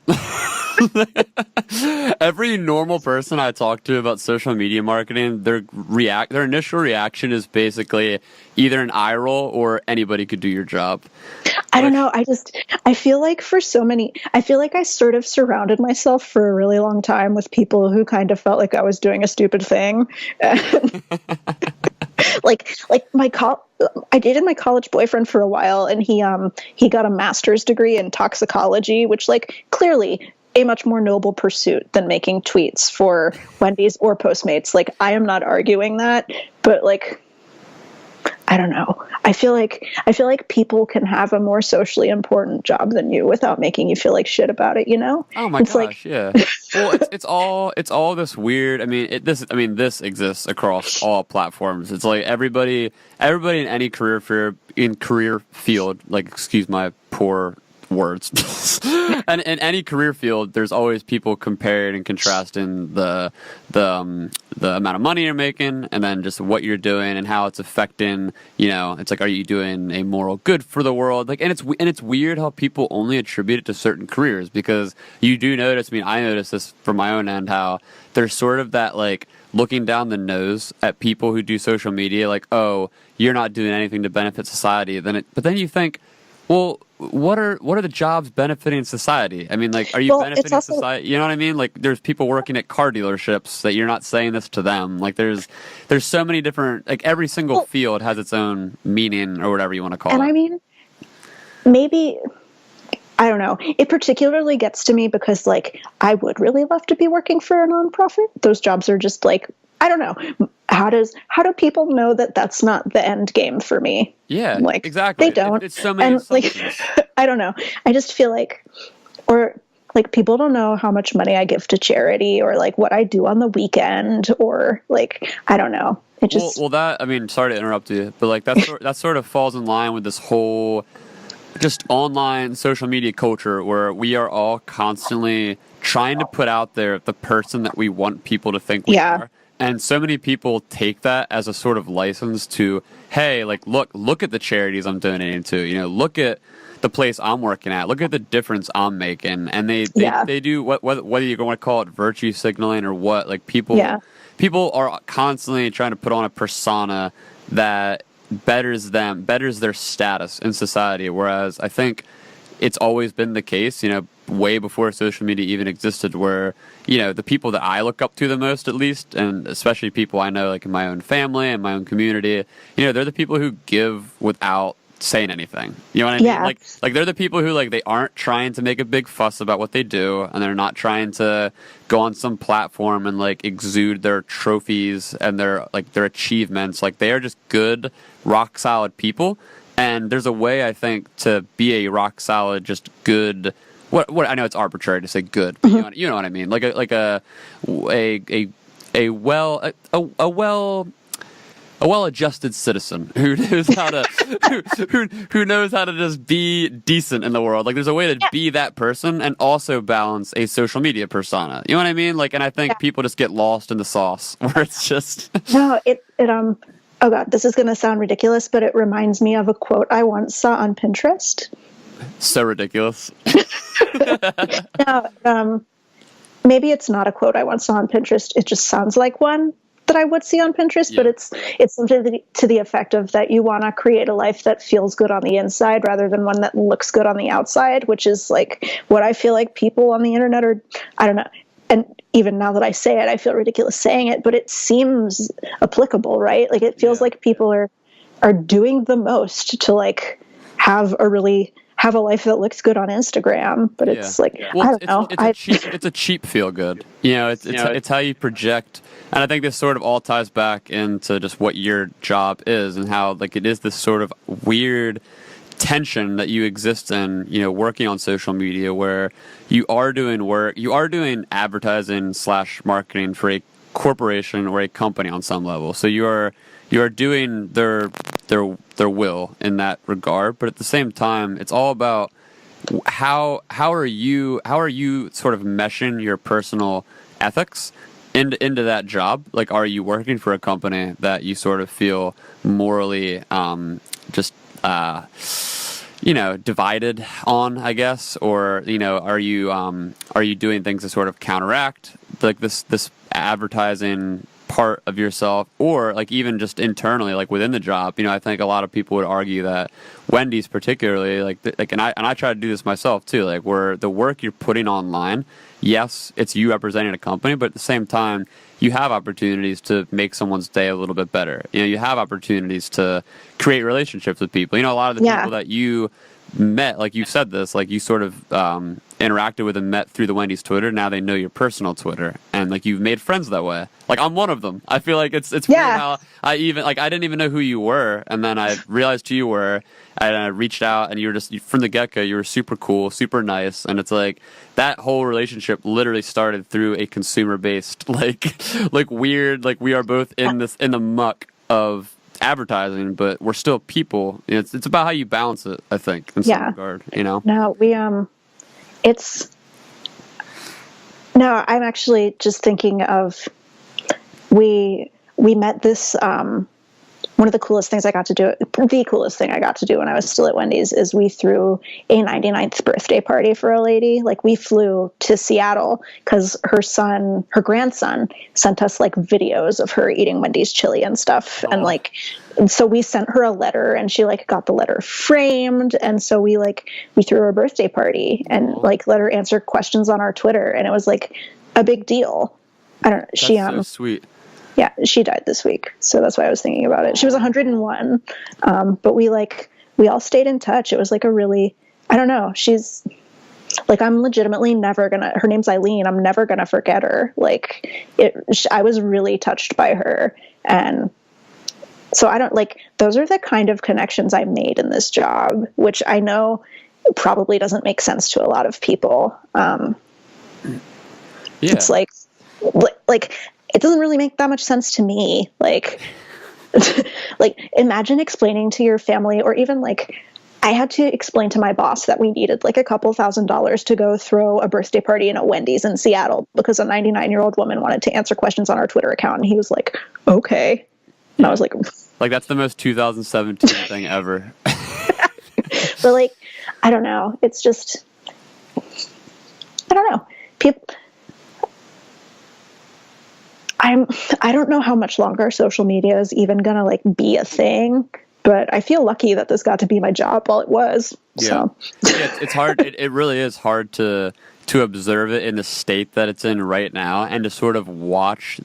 Every normal person I talk to about social media marketing, their initial reaction is basically either an eye roll or anybody could do your job. I don't know. I feel like I sort of surrounded myself for a really long time with people who kind of felt like I was doing a stupid thing. I dated my college boyfriend for a while, and he got a master's degree in toxicology, which like clearly a much more noble pursuit than making tweets for Wendy's or Postmates. Like I am not arguing that, but like I don't know. I feel like people can have a more socially important job than you without making you feel like shit about it, you know? Oh my gosh, yeah. Well, it's all this weird. I mean, this exists across all platforms. It's like everybody in any career field, like excuse my poor words. And in any career field, there's always people comparing and contrasting the amount of money you're making, and then just what you're doing and how it's affecting. It's like, are you doing a moral good for the world? Like, and it's weird how people only attribute it to certain careers, because you do notice. I mean, I notice this from my own end, how there's sort of that, like, looking down the nose at people who do social media, like, oh, you're not doing anything to benefit society. But then you think, well, what are the jobs benefiting society? I mean, like, are you benefiting society? You know what I mean? Like, there's people working at car dealerships that you're not saying this to them. Like, there's so many different, like, every single field has its own meaning, or whatever you want to call it. And I mean, maybe, I don't know. It particularly gets to me because, like, I would really love to be working for a nonprofit. Those jobs are just, like, I don't know. How do people know that that's not the end game for me? Yeah, like, exactly. They don't. It's so many like, I don't know. I just feel like, or like, people don't know how much money I give to charity, or like what I do on the weekend, or like, I don't know. It just well that, I mean, sorry to interrupt you, but like that sort of falls in line with this whole just online social media culture, where we are all constantly trying to put out there the person that we want people to think we are. And so many people take that as a sort of license to, hey, like, look at the charities I'm donating to, look at the place I'm working at, look at the difference I'm making. And they do whether you're going to call it virtue signaling or what, like, people are constantly trying to put on a persona that betters their status in society. Whereas I think it's always been the case, way before social media even existed, where, the people that I look up to the most, at least, and especially people I know, like, in my own family and my own community, they're the people who give without saying anything. You know what I mean? Like they're the people who, like, they aren't trying to make a big fuss about what they do, and they're not trying to go on some platform and, like, exude their trophies and their achievements. Like, they are just good, rock solid people. And there's a way, I think, to be a rock solid, just good. What I know, it's arbitrary to say good, but you know what I mean. Like a well-adjusted citizen who knows how to who knows how to just be decent in the world. Like, there's a way to be that person and also balance a social media persona. You know what I mean? Like, and I think people just get lost in the sauce, where it's just no. Oh God, this is going to sound ridiculous, but it reminds me of a quote I once saw on Pinterest. So ridiculous. Now, maybe it's not a quote I once saw on Pinterest. It just sounds like one that I would see on Pinterest, but it's something to the effect of that you want to create a life that feels good on the inside rather than one that looks good on the outside, which is, like, what I feel like people on the internet are, I don't know. And even now that I say it, I feel ridiculous saying it, but it seems applicable, right? Like, it feels like people are doing the most to, like, have a life that looks good on Instagram, but it's like, well, I don't know. It's a cheap feel good. It's how you project. And I think this sort of all ties back into just what your job is, and how, like, it is this sort of weird tension that you exist in, working on social media, where you are doing advertising / marketing for a corporation or a company on some level. So you are doing their will in that regard, but at the same time, it's all about how are you sort of meshing your personal ethics into that job. Like, are you working for a company that you sort of feel morally divided on, I guess, or are you doing things to sort of counteract, like, this advertising part of yourself, or, like, even just internally, like, within the job. I think a lot of people would argue that Wendy's particularly, like, and I try to do this myself too, like, where the work you're putting online, yes, it's you representing a company, but at the same time, you have opportunities to make someone's day a little bit better. You have opportunities to create relationships with people. A lot of the people that you met, like, you said this, like, you sort of interacted with and met through the Wendy's Twitter. Now they know your personal Twitter, and, like, you've made friends that way. Like, I'm one of them. I feel like it's weird how I didn't even know who you were, and then I realized who you were, and I reached out, and you were just, from the get-go, you were super cool, super nice, and it's like that whole relationship literally started through a consumer-based, like weird, like, we are both in the muck of advertising, but we're still people. It's about how you balance it, I think, in some regard, No, I'm actually just thinking of, we met this, one of the coolest things I got to do, the coolest thing I got to do when I was still at Wendy's, is we threw a 99th birthday party for a lady. Like, we flew to Seattle because her grandson sent us like videos of her eating Wendy's chili and stuff. Oh. And so we sent her a letter, and she like got the letter framed. And so we threw her a birthday party and like let her answer questions on our Twitter. And it was like a big deal. I don't know. That's so sweet. Yeah, she died this week, so that's why I was thinking about it. She was 101, but we all stayed in touch. It was like a really, I don't know, she's like, I'm legitimately never gonna, her name's Eileen, I'm never gonna forget her. Like, I was really touched by her, and so I don't, like, those are the kind of connections I made in this job, which I know probably doesn't make sense to a lot of people. It's like, it doesn't really make that much sense to me. Like, like, imagine explaining to your family, or even like, I had to explain to my boss that we needed like a couple $1,000s to go throw a birthday party in a Wendy's in Seattle because a 99-year-old woman wanted to answer questions on our Twitter account. And he was like, okay. And I was like, that's the most 2017 thing ever. But like, I don't know. It's just, I don't know. People, I don't know how much longer social media is even gonna like be a thing, but I feel lucky that this got to be my job while it was. Yeah, so. It's hard. It really is hard to observe it in the state that it's in right now, and to sort of watch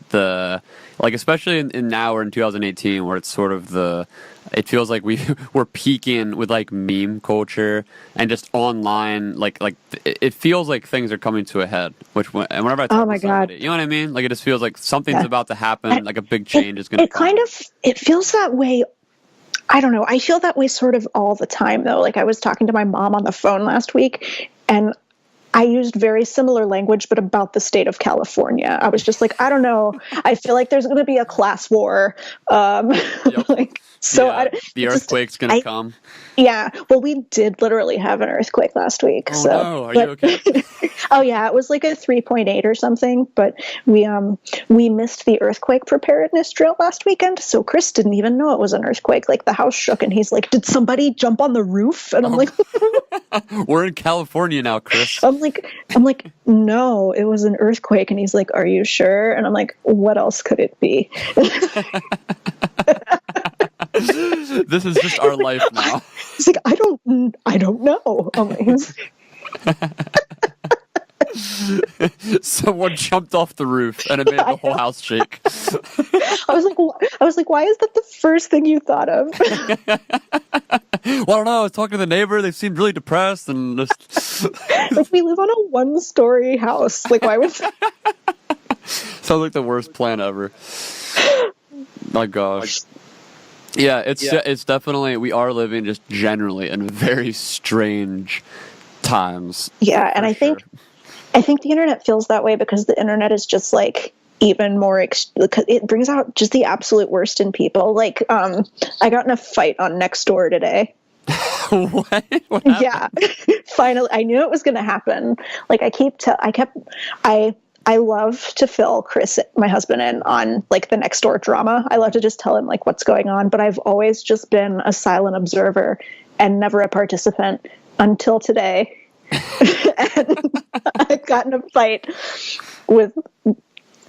especially in now we're in 2018, where it's sort of it feels like we're peaking with like meme culture and just online, like it feels like things are coming to a head, whenever I talk to somebody, you know what I mean? Like, it just feels like something's about to happen, like a big change is going to it feels that way. I don't know. I feel that way sort of all the time, though. Like, I was talking to my mom on the phone last week, and I used very similar language, but about the state of California. I was just like, I don't know. I feel like there's going to be a class war. Yep. The earthquake's going to come. Yeah. Well, we did literally have an earthquake last week. Oh, no. Are you okay? Oh, yeah. It was like a 3.8 or something. But we missed the earthquake preparedness drill last weekend. So Chris didn't even know it was an earthquake. Like, the house shook, and he's like, did somebody jump on the roof? And I'm like, we're in California now, Chris. I'm like, no, it was an earthquake. And he's like, are you sure? And I'm like, what else could it be? This is just our life now. He's like, I don't know. I'm like, someone jumped off the roof and it made the whole house shake. I was like, why is that the first thing you thought of? Well, I don't know. I was talking to the neighbor. They seemed really depressed and just like, we live on a 1-story house. Like, why would sounds like the worst plan ever. My gosh. Yeah, it's definitely, we are living just generally in very strange times. Yeah, and I think the internet feels that way because the internet is just like even more it brings out just the absolute worst in people. Like, I got in a fight on Nextdoor today. What yeah. Finally, I knew it was going to happen. Like, I love to fill Chris, my husband, in on like the Nextdoor drama. I love to just tell him like what's going on, but I've always just been a silent observer and never a participant until today. And I got in a fight with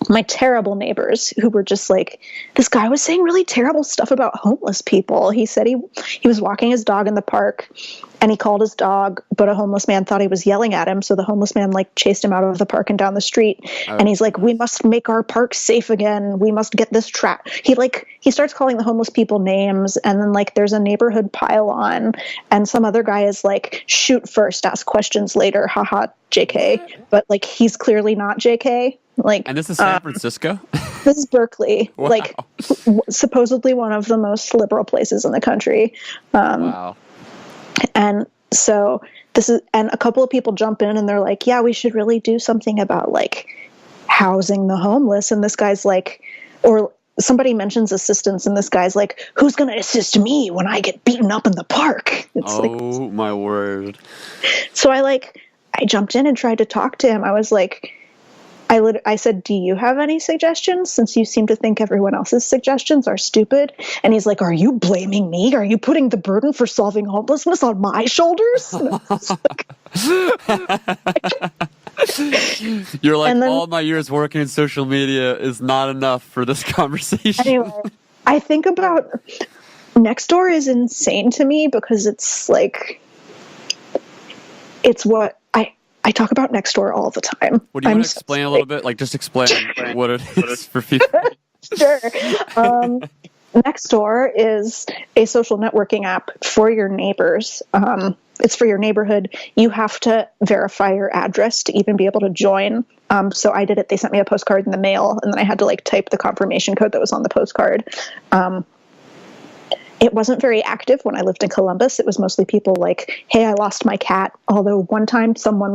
my terrible neighbors who were just like, this guy was saying really terrible stuff about homeless people. He said he was walking his dog in the park and he called his dog, but a homeless man thought he was yelling at him. So the homeless man like chased him out of the park and down the street. Oh. And he's like, we must make our park safe again. We must get this trap. He starts calling the homeless people names. And then like, there's a neighborhood pile on and some other guy is like, shoot first, ask questions later. Haha, JK. But like, he's clearly not JK. Like, and this is San Francisco? This is Berkeley. Wow. Like, supposedly one of the most liberal places in the country. Wow. And so and a couple of people jump in and they're like, yeah, we should really do something about like housing the homeless. And this guy's like, or somebody mentions assistance, and this guy's like, "Who's going to assist me when I get beaten up in the park?" Oh my word! So I jumped in and tried to talk to him. I was like, I said, "Do you have any suggestions? Since you seem to think everyone else's suggestions are stupid." And he's like, "Are you blaming me? Are you putting the burden for solving homelessness on my shoulders?" You're like, all my years working in social media is not enough for this conversation. Anyway, I think about Nextdoor is insane to me because it's like, it's what I talk about Nextdoor all the time. What do you want to explain a little bit? Like, just explain what it is for people. Sure. Nextdoor is a social networking app for your neighbors. It's for your neighborhood. You have to verify your address to even be able to join. So I did it. They sent me a postcard in the mail, and then I had to type the confirmation code that was on the postcard. It wasn't very active when I lived in Columbus. It was mostly people like, "Hey, I lost my cat." Although one time someone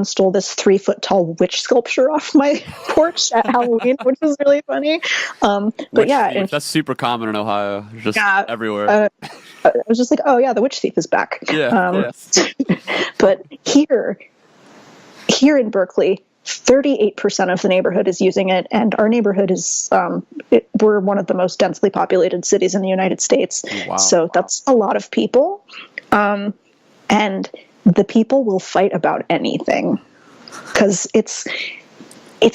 stole this 3-foot tall witch sculpture off my porch at Halloween, which was really funny. But yeah. That's super common in Ohio. Just everywhere. I was just like, "Oh yeah, the witch thief is back." Yeah. But here in Berkeley, 38% of the neighborhood is using it, and our neighborhood is we're one of the most densely populated cities in the United States. Wow. So that's a lot of people, and the people will fight about anything because it's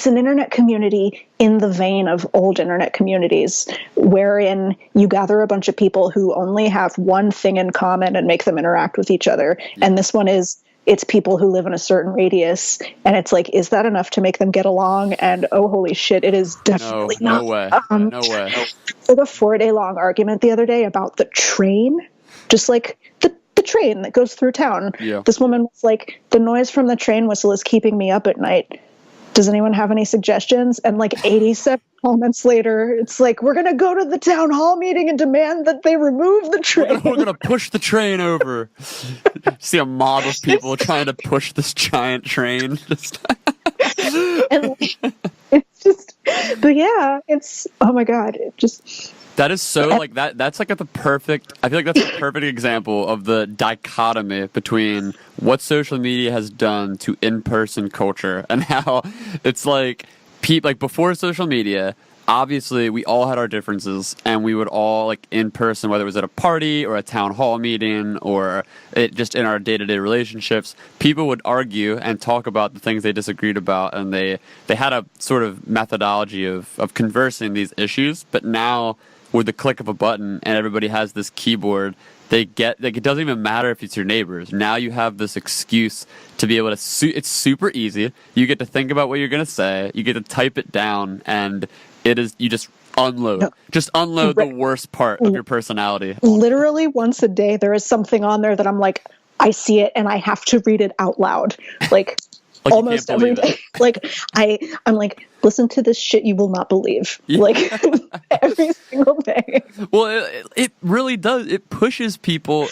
an internet community in the vein of old internet communities, wherein you gather a bunch of people who only have one thing in common and make them interact with each other. Yeah. And this one is, it's people who live in a certain radius, and it's like, is that enough to make them get along? And oh, holy shit, it is definitely not. No way. No way. For the 4-day-long argument the other day about the train, just like the train that goes through town. Yeah. This woman was like, "The noise from the train whistle is keeping me up at night. Does anyone have any suggestions?" And 87 comments later, it's like, "We're going to go to the town hall meeting and demand that they remove the train. We're going to push the train over." See a mob of people trying to push this giant train. And it's just, but yeah, it's, oh my God, it just... That is so that's like I feel like that's a perfect example of the dichotomy between what social media has done to in-person culture and how it's like before social media, obviously we all had our differences and we would all in person, whether it was at a party or a town hall meeting or just in our day-to-day relationships, people would argue and talk about the things they disagreed about, and they had a sort of methodology of conversing these issues. But now, with the click of a button and everybody has this keyboard, it doesn't even matter if it's your neighbors. Now you have this excuse to be able to it's super easy. You get to think about what you're going to say. You get to type it down, and you just unload. No. Just unload the worst part of your personality. Literally once a day there is something on there that I'm like, I see it and I have to read it out loud. Almost every day. I'm like, "Listen to this shit you will not believe." Yeah. Every single day. Well, it really does. It pushes people.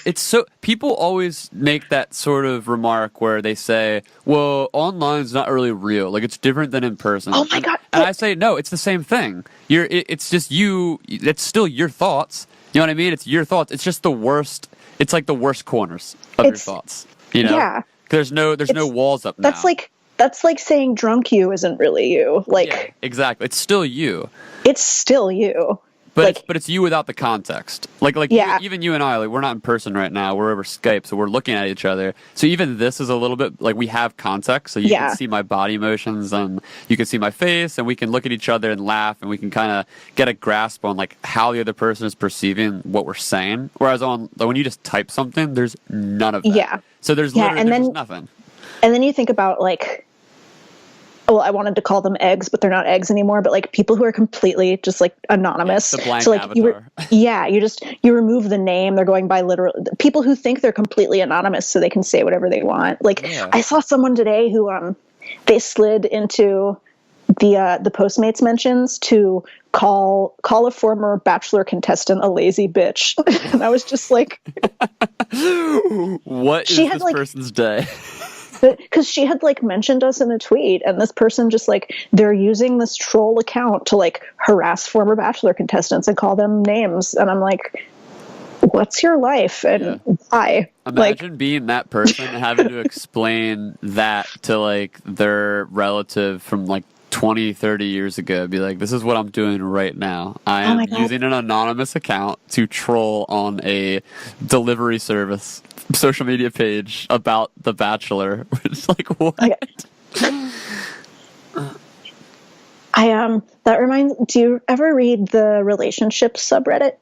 People always make that sort of remark where they say, "Well, online's not really real. It's different than in person." Oh my God. And I say, no, it's the same thing. It's just you. It's still your thoughts. You know what I mean? It's your thoughts. It's just the worst. It's like the worst corners of your thoughts. You know? Yeah. There's no walls up now. That's like saying drunk you isn't really you. Yeah, exactly. It's still you. It's still you. But it's you without the context. Yeah. Even you and I, we're not in person right now. We're over Skype, so we're looking at each other. So even this is a little bit we have context. So you can see my body motions, and you can see my face, and we can look at each other and laugh, and we can kind of get a grasp on how the other person is perceiving what we're saying. Whereas when you just type something, there's none of that. Yeah. So there's just nothing. And then you think about I wanted to call them eggs, but they're not eggs anymore. But people who are completely just anonymous. The blank avatar. You remove the name. They're going by literal people who think they're completely anonymous, so they can say whatever they want. I saw someone today who they slid into the Postmates mentions to call a former Bachelor contestant a lazy bitch, and I was just like, "What is this person's day?" because she had like mentioned us in a tweet, and this person just like, they're using this troll account to like harass former Bachelor contestants and call them names. And I'm like, what's your life and why? Imagine being that person and having to explain that to like their relative from like 20, 30 years ago. Be like, this is what I'm doing right now. I am using an anonymous account to troll on a delivery service social media page about The Bachelor. It's like, what? That reminds, do you ever read the relationships subreddit?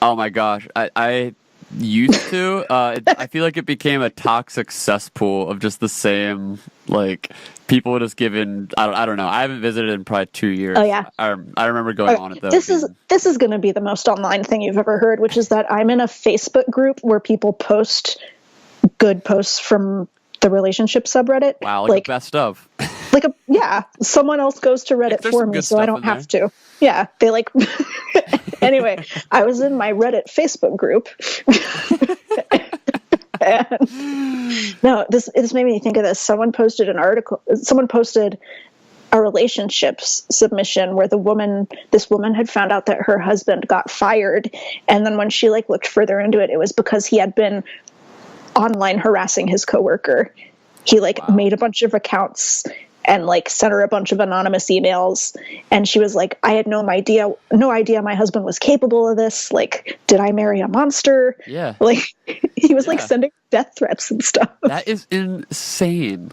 Oh my gosh. I used to. I feel like it became a toxic cesspool of just the same, like, people just giving, I don't know. I haven't visited in probably 2 years. Oh, yeah. I remember going on it, though. This is going to be the most online thing you've ever heard, which is that I'm in a Facebook group where people post good posts from the relationship subreddit. Wow, like the best of. Someone else goes to Reddit for me, so I don't have to. Yeah, they like... Anyway, I was in my Reddit Facebook group. No, this made me think of this. Someone posted an article. Someone posted a relationships submission where this woman had found out that her husband got fired, and then when she like looked further into it, it was because he had been online harassing his coworker. He made a bunch of accounts and like sent her a bunch of anonymous emails, and she was like, I had no idea my husband was capable of this. Like, did I marry a monster? Yeah. Like, he was like sending death threats and stuff. That is insane.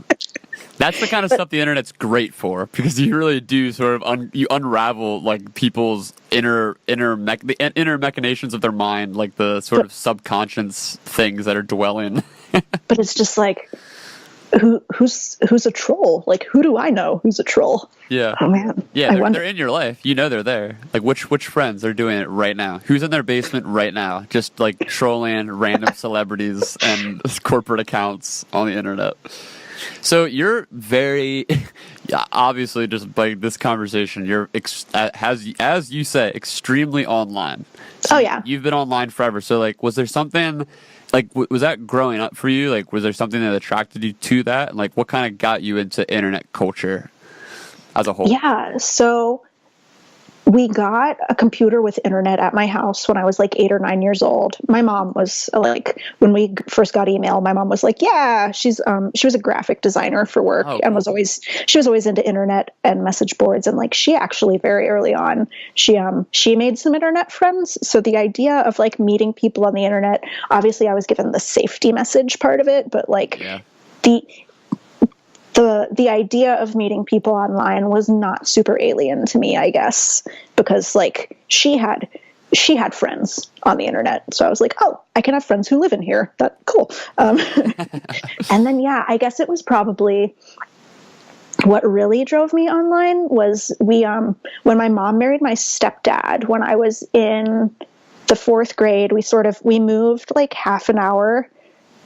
That's the kind of stuff the internet's great for, because you really do sort of you unravel like people's inner machinations of their mind, like the sort of subconscious things that are dwelling. But it's just like, who's a troll? Like, who do I know who's a troll? Yeah. Oh man. Yeah, they're in your life. You know they're there. Like, which friends are doing it right now? Who's in their basement right now, just like trolling random celebrities and corporate accounts on the internet? So you're very, obviously, just by this conversation, you're as you say, extremely online. So you've been online forever. So like, was there something? Like, was that growing up for you? Like, was there something that attracted you to that? And, like, what kind of got you into internet culture as a whole? Yeah, so we got a computer with internet at my house when I was like 8 or 9 years old. My mom was like, when we first got email, my mom was like, yeah, she was a graphic designer for work and she was always into internet and message boards. And like, she actually very early on, she made some internet friends. So the idea of like meeting people on the internet, obviously I was given the safety message part of it, but like the idea of meeting people online was not super alien to me, I guess, because like she had friends on the internet. So I was like, oh, I can have friends who live in here. That's cool. And then, I guess it was probably what really drove me online was when my mom married my stepdad, when I was in the 4th grade, we moved like half an hour.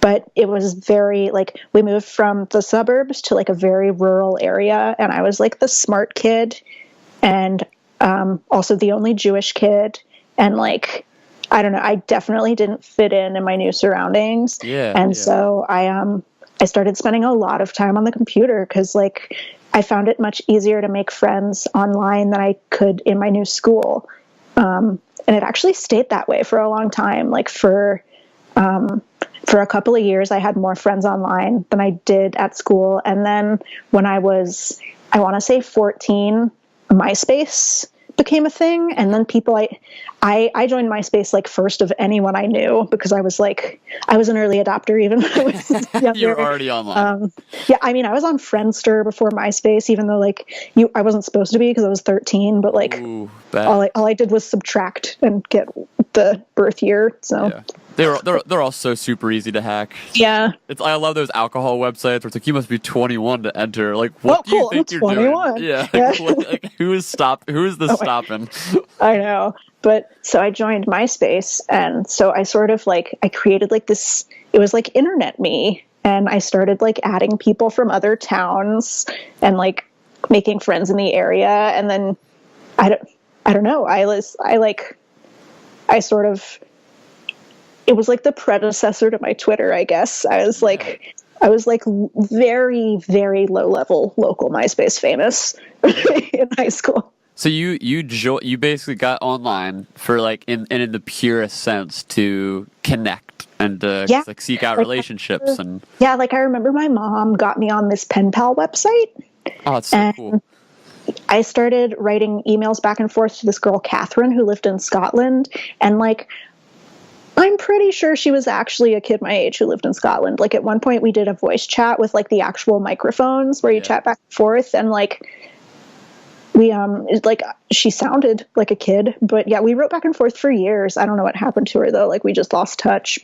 But it was very, like, we moved from the suburbs to, like, a very rural area. And I was, like, the smart kid and also the only Jewish kid. And, like, I don't know, I definitely didn't fit in my new surroundings. So I started spending a lot of time on the computer because, like, I found it much easier to make friends online than I could in my new school. And it actually stayed that way for a long time. Like, for a couple of years, I had more friends online than I did at school. And then when I was, I want to say 14, MySpace became a thing. And then I joined MySpace like first of anyone I knew because I was an early adopter even when I was younger. You were already online. I mean, I was on Friendster before MySpace, even though I wasn't supposed to be because I was 13, but like all I did was subtract and get the birth year. So they're all so super easy to hack. Yeah. I love those alcohol websites where it's like you must be 21 to enter. Like, what do you think you're 21. doing? Yeah. Like, who is this stopping? I know. But so I joined MySpace, and so I sort of I created like this, it was like internet me, and I started like adding people from other towns and like making friends in the area. And then I don't know. I sort of, it was like the predecessor to my Twitter, I guess. I was like, I was like very, very low level local MySpace famous in high school. So you basically got online for like in the purest sense to connect and to like seek out relationships and like I remember my mom got me on this pen pal website. Oh, it's so cool. I started writing emails back and forth to this girl Catherine who lived in Scotland, and like I'm pretty sure she was actually a kid my age who lived in Scotland. Like at one point we did a voice chat with like the actual microphones where you chat back and forth, and like we like she sounded like a kid, but yeah, we wrote back and forth for years. I don't know what happened to her though. Like we just lost touch.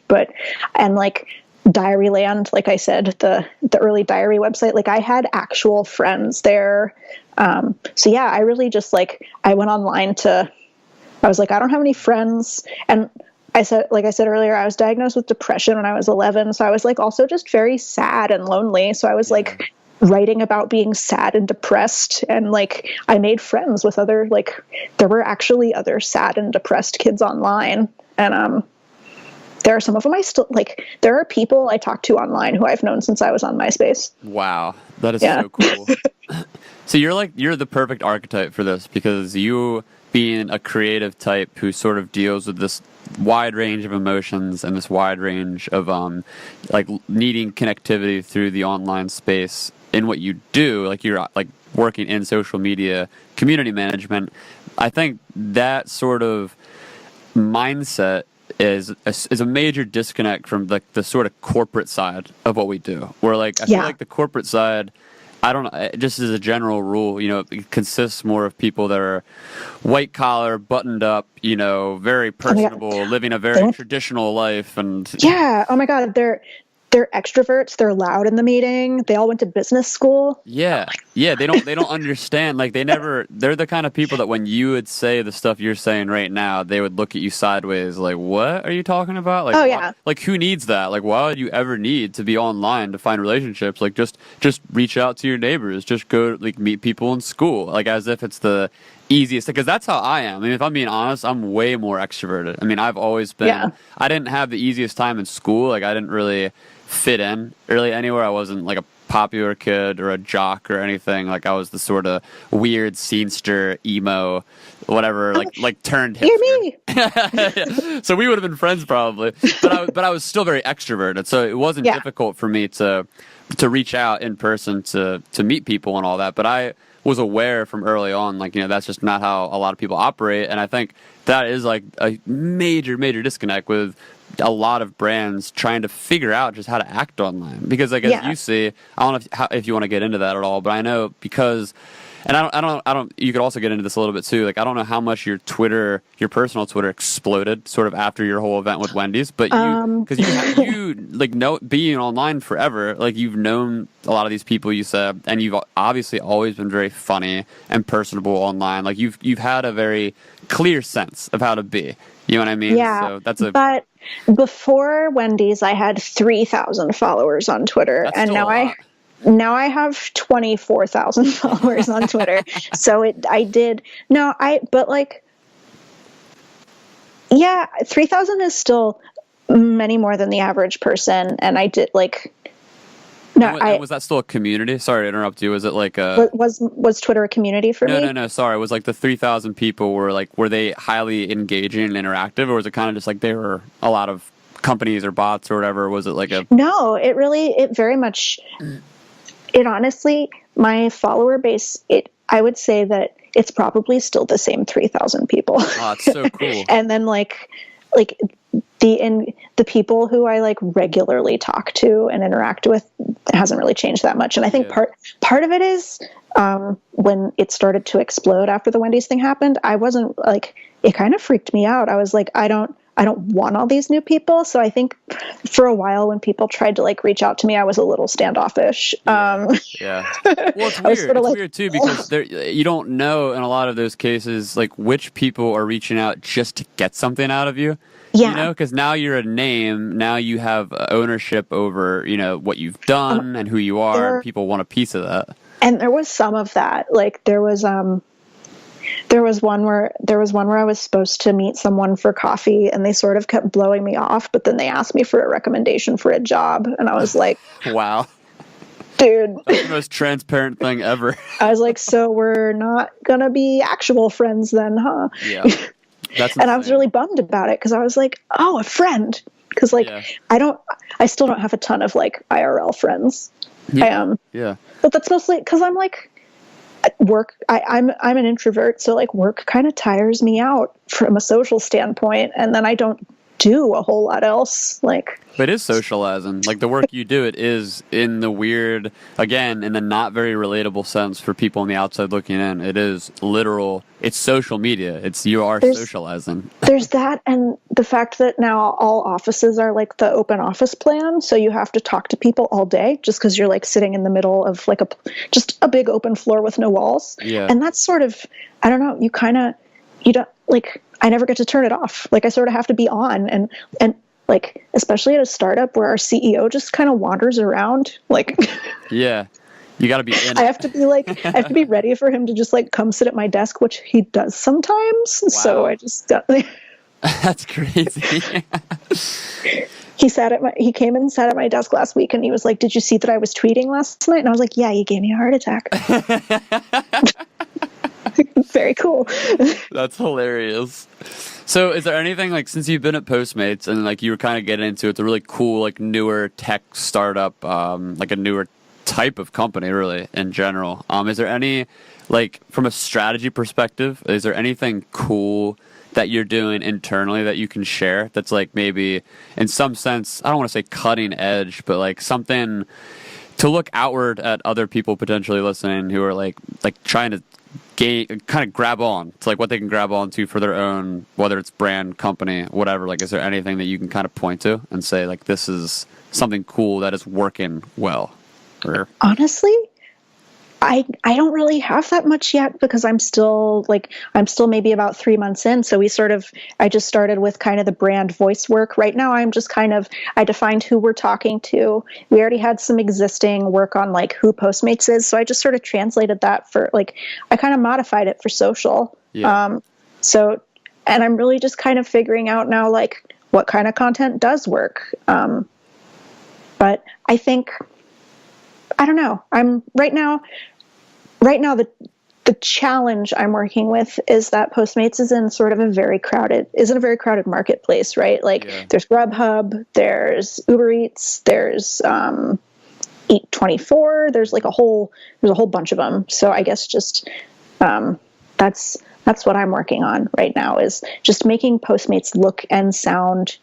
And like Diaryland, like I said, the early diary website, like I had actual friends there. So yeah, I really just like I went online I was like, I don't have any friends. And like I said earlier, I was diagnosed with depression when I was 11. So I was like also just very sad and lonely. So I was like writing about being sad and depressed, and like I made friends with other, like there were actually other sad and depressed kids online, and there are some of them I still like. There are people I talk to online who I've known since I was on MySpace. Wow, that is so cool. So you're the perfect archetype for this, because you being a creative type who sort of deals with this wide range of emotions and this wide range of like needing connectivity through the online space in what you do, like you're like working in social media community management. I think that sort of mindset is a major disconnect from like the sort of corporate side of what we do. Where like I feel like the corporate side, I don't know, just as a general rule, you know, it consists more of people that are white collar, buttoned up, you know, very personable, living a very traditional life, and oh my god, they're extroverts. They're loud in the meeting. They all went to business school. Yeah. They don't understand. Like they're the kind of people that when you would say the stuff you're saying right now, they would look at you sideways like, what are you talking about? Like, like who needs that? Like, why would you ever need to be online to find relationships? Like just reach out to your neighbors. Just go like meet people in school. Like as if it's the easiest, because that's how I am. I mean, if I'm being honest, I'm way more extroverted. I mean, I've always been, I didn't have the easiest time in school. Like I didn't really fit in really anywhere. I wasn't like a popular kid or a jock or anything. Like I was the sort of weird scenester, emo, whatever, like turned hipster. Me. So we would have been friends probably, but I was still very extroverted. So it wasn't difficult for me to reach out in person to meet people and all that. But I was aware from early on, like, you know, that's just not how a lot of people operate. And I think that is like a major disconnect with a lot of brands trying to figure out just how to act online. Because like as you see, I don't know if you want to get into that at all, but I know because, and I don't. You could also get into this a little bit too. Like I don't know how much your personal Twitter exploded sort of after your whole event with Wendy's, but because you like know being online forever, like you've known a lot of these people you said, and you've obviously always been very funny and personable online. Like you've had a very clear sense of how to be. You know what I mean? Yeah. So but before Wendy's, I had 3,000 followers on Twitter, and now I have 24,000 followers on Twitter. So 3,000 is still many more than the average person. And I did like, was that still a community? Sorry to interrupt you. Was it like was Twitter a community for me? No. Sorry. Was like the 3,000 people were they highly engaging and interactive, or was it kind of just like they were a lot of companies or bots or whatever? Was it like No, it very much, it honestly, my follower base, I would say that it's probably still the same 3,000 people. Oh, it's so cool. And then like the people who I like regularly talk to and interact with, it hasn't really changed that much. And I think part of it is when it started to explode after the Wendy's thing happened, I wasn't like, it kind of freaked me out. I was like, I don't want all these new people. So I think for a while when people tried to like reach out to me, I was a little standoffish. Well, it's weird. It's weird too, because you don't know in a lot of those cases, like which people are reaching out just to get something out of you. Yeah. You know, because now you're a name. Now you have ownership over, you know, what you've done and who you are. And people want a piece of that. And there was some of that. Like there was There was one where I was supposed to meet someone for coffee, and they sort of kept blowing me off, but then they asked me for a recommendation for a job, and I was like, Wow. dude. That's the most transparent thing ever. I was like, so we're not gonna be actual friends then, huh? Yeah. That's and I was really bummed about it, because I was like, oh, a friend. Because like, Yeah. I still don't have a ton of like IRL friends. Yeah. Yeah. But that's mostly because I'm like, work. I'm an introvert, so like work kind of tires me out from a social standpoint, and then I don't do a whole lot else. Like, but it is socializing. Like the work you do, it is in the weird, again, in the not very relatable sense for people on the outside looking in. It is literal. It's social media. You are socializing. There's that, and the fact that now all offices are like the open office plan, so you have to talk to people all day just because you're like sitting in the middle of like just a big open floor with no walls. Yeah. And that's sort of, I don't know, you don't like, I never get to turn it off. Like I sort of have to be on, and like, especially at a startup where our CEO just kind of wanders around. Like, yeah, you got to be in it. I have to be ready for him to just like come sit at my desk, which he does sometimes. Wow. So I just that's crazy. He came and sat at my desk last week, and he was like, "Did you see that I was tweeting last night?" And I was like, "Yeah, you gave me a heart attack." Very cool. That's hilarious. So is there anything, like, since you've been at Postmates and like you were kind of getting into it, it's a really cool, like, newer tech startup, like a newer type of company really in general, is there any, like, from a strategy perspective, is there anything cool that you're doing internally that you can share that's like maybe in some sense, I don't want to say cutting edge, but like something to look outward at other people potentially listening who are like trying to kind of grab on to like what they can grab on to for their own, whether it's brand, company, whatever. Like, is there anything that you can kind of point to and say, like, this is something cool that is working well? Or... Honestly, I don't really have that much yet, because I'm still maybe about 3 months in. So I just started with kind of the brand voice work. Right now, I'm just I defined who we're talking to. We already had some existing work on like who Postmates is. So I just sort of translated that for like, I kind of modified it for social. Yeah. And I'm really just kind of figuring out now, like, what kind of content does work. But I think, I don't know. Right now, the challenge I'm working with is that Postmates is in a very crowded marketplace, right? Like, there's Grubhub, there's Uber Eats, there's Eat24, there's a whole bunch of them. So I guess just that's what I'm working on right now, is just making Postmates look and sound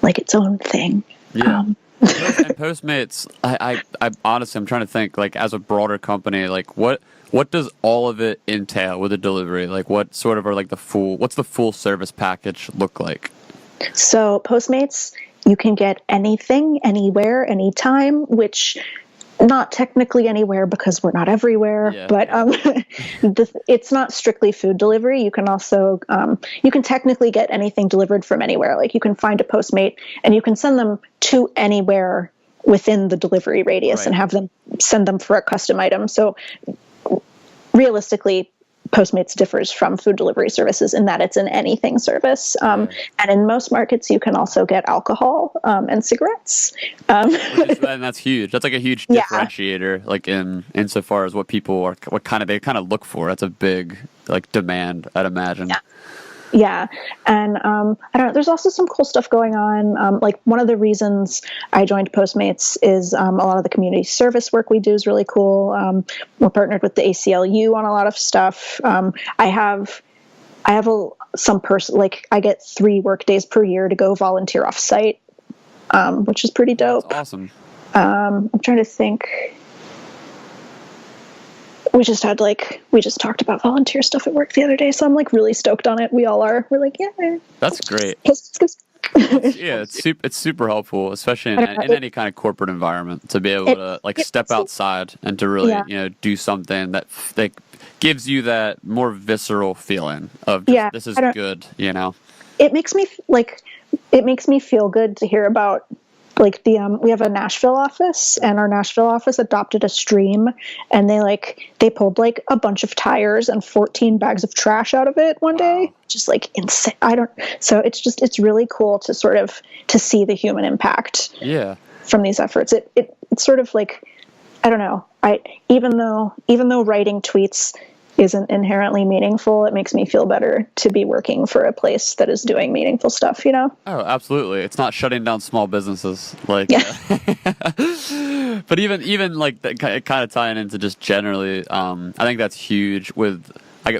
like its own thing. Yeah. And Postmates, I honestly, I'm trying to think, like, as a broader company, like, what does all of it entail with a delivery? Like, what sort of are like what's the full service package look like? So Postmates, you can get anything, anywhere, anytime, which not technically anywhere because we're not everywhere, but it's not strictly food delivery. You can also, you can technically get anything delivered from anywhere. Like, you can find a Postmate and you can send them to anywhere within the delivery radius and have them send them for a custom item. So realistically, Postmates differs from food delivery services in that it's an anything service. And in most markets, you can also get alcohol and cigarettes. And that's huge. That's like a huge differentiator, like insofar as what people are, they kind of look for. That's a big like demand, I'd imagine. Yeah. And I don't know, there's also some cool stuff going on. Like, one of the reasons I joined Postmates is a lot of the community service work we do is really cool. We're partnered with the ACLU on a lot of stuff. I have some person, like, I get 3 work days per year to go volunteer off site, which is pretty dope. That's awesome. I'm trying to think. We just talked about volunteer stuff at work the other day, so I'm like really stoked on it. We all are. We're like, yeah. That's great. It's super helpful, especially in any kind of corporate environment, to be able to like step outside and to really do something that gives you that more visceral feeling of just, this is good. It makes me feel good to hear about like we have a Nashville office, and our Nashville office adopted a stream, and they pulled like a bunch of tires and 14 bags of trash out of it one day. Just like insane. So it's really cool to sort of to see the human impact from these efforts. It's sort of like, I don't know. Even though writing tweets isn't inherently meaningful, it makes me feel better to be working for a place that is doing meaningful stuff, you know? Oh, absolutely. It's not shutting down small businesses. Like, but even like kind of tying into just generally, I think that's huge with,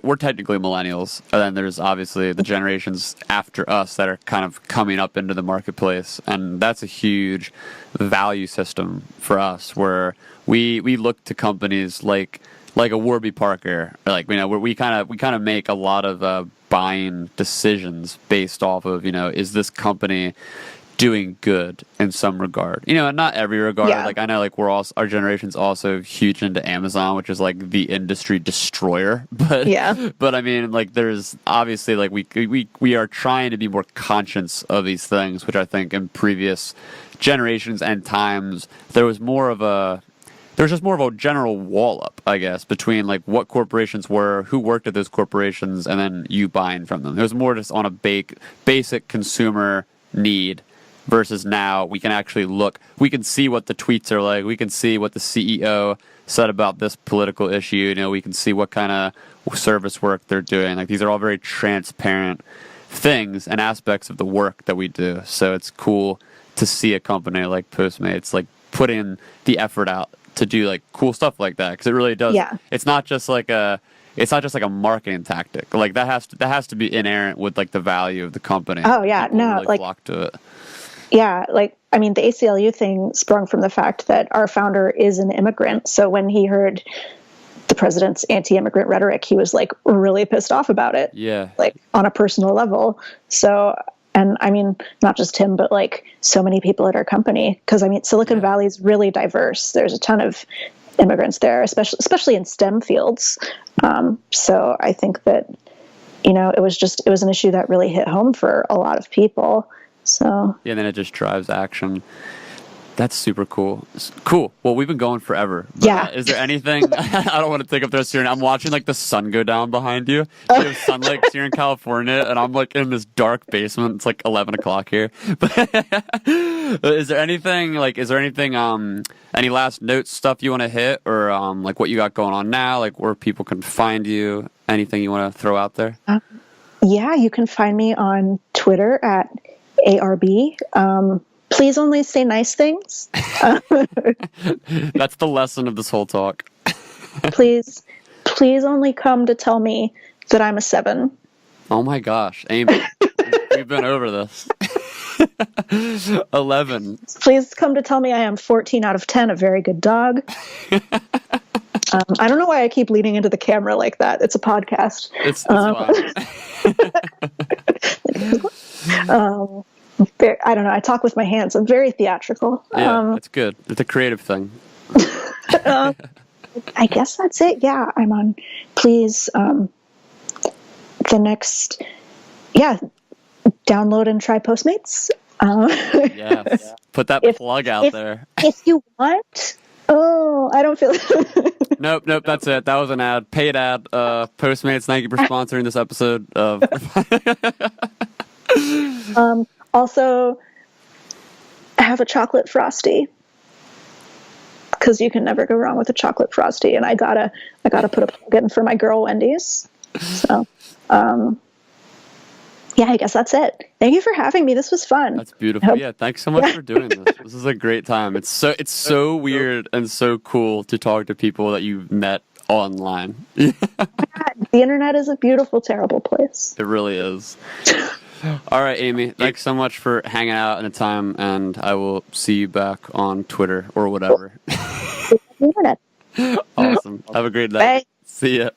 we're technically millennials, and then there's obviously the generations after us that are kind of coming up into the marketplace, and that's a huge value system for us where we look to companies like a Warby Parker, like, you know, where we kind of make a lot of buying decisions based off of, you know, is this company doing good in some regard, you know, and not every regard. Like, I know, like, our generation's also huge into Amazon, which is like the industry destroyer. But I mean, like, there's obviously, like, we are trying to be more conscious of these things, which I think in previous generations and times there was just more of a general wall up, I guess, between like what corporations were, who worked at those corporations, and then you buying from them. It was more just on a basic consumer need, versus now we can actually we can see what the tweets are like, we can see what the CEO said about this political issue, you know, we can see what kind of service work they're doing. Like, these are all very transparent things and aspects of the work that we do. So it's cool to see a company like Postmates like put in the effort out to do like cool stuff like that, because it really does. It's not just like a marketing tactic. Like, that has to be inherent with like the value of the company. Really flock to it. Like, I mean, the ACLU thing sprung from the fact that our founder is an immigrant. So when he heard the president's anti-immigrant rhetoric, he was like really pissed off about it. Like, on a personal level. So. And I mean, not just him, but like so many people at our company, because I mean, Silicon Valley is really diverse. There's a ton of immigrants there, especially in STEM fields. So I think that, you know, it was an issue that really hit home for a lot of people. So and then it just drives action. That's super cool. Cool. Well, we've been going forever. But, is there anything? I don't want to take up the rest of your. I'm watching like the sun go down behind you. You have sunlight 'cause you're in California, and I'm like in this dark basement. It's like 11 o'clock here. But is there anything? Any last notes stuff you want to hit, or like what you got going on now, like where people can find you? Anything you want to throw out there? You can find me on Twitter at ARB. Please only say nice things. That's the lesson of this whole talk. Please only come to tell me that I'm a 7. Oh my gosh, Amy, we've been over this. 11. Please come to tell me I am 14 out of 10, a very good dog. I don't know why I keep leaning into the camera like that. It's a podcast. It's fine. I don't know. I talk with my hands. I'm very theatrical. That's good. It's a creative thing. I guess that's it. Yeah, I'm on. Please, the next, download and try Postmates. Yes. Put that plug out there. If you want. Oh, I don't feel. Nope. That's it. That was an ad. Paid ad. Postmates, thank you for sponsoring this episode of. Also, have a chocolate frosty, because you can never go wrong with a chocolate frosty. And I gotta put a plug in for my girl Wendy's. So, I guess that's it. Thank you for having me. This was fun. That's beautiful. Yeah, thanks so much for doing this. This is a great time. It's so weird and so cool to talk to people that you've met online. The internet is a beautiful, terrible place. It really is. All right, Amy, thanks so much for hanging out in the time, and I will see you back on Twitter or whatever. Internet. Awesome. Have a great night. Bye. See ya.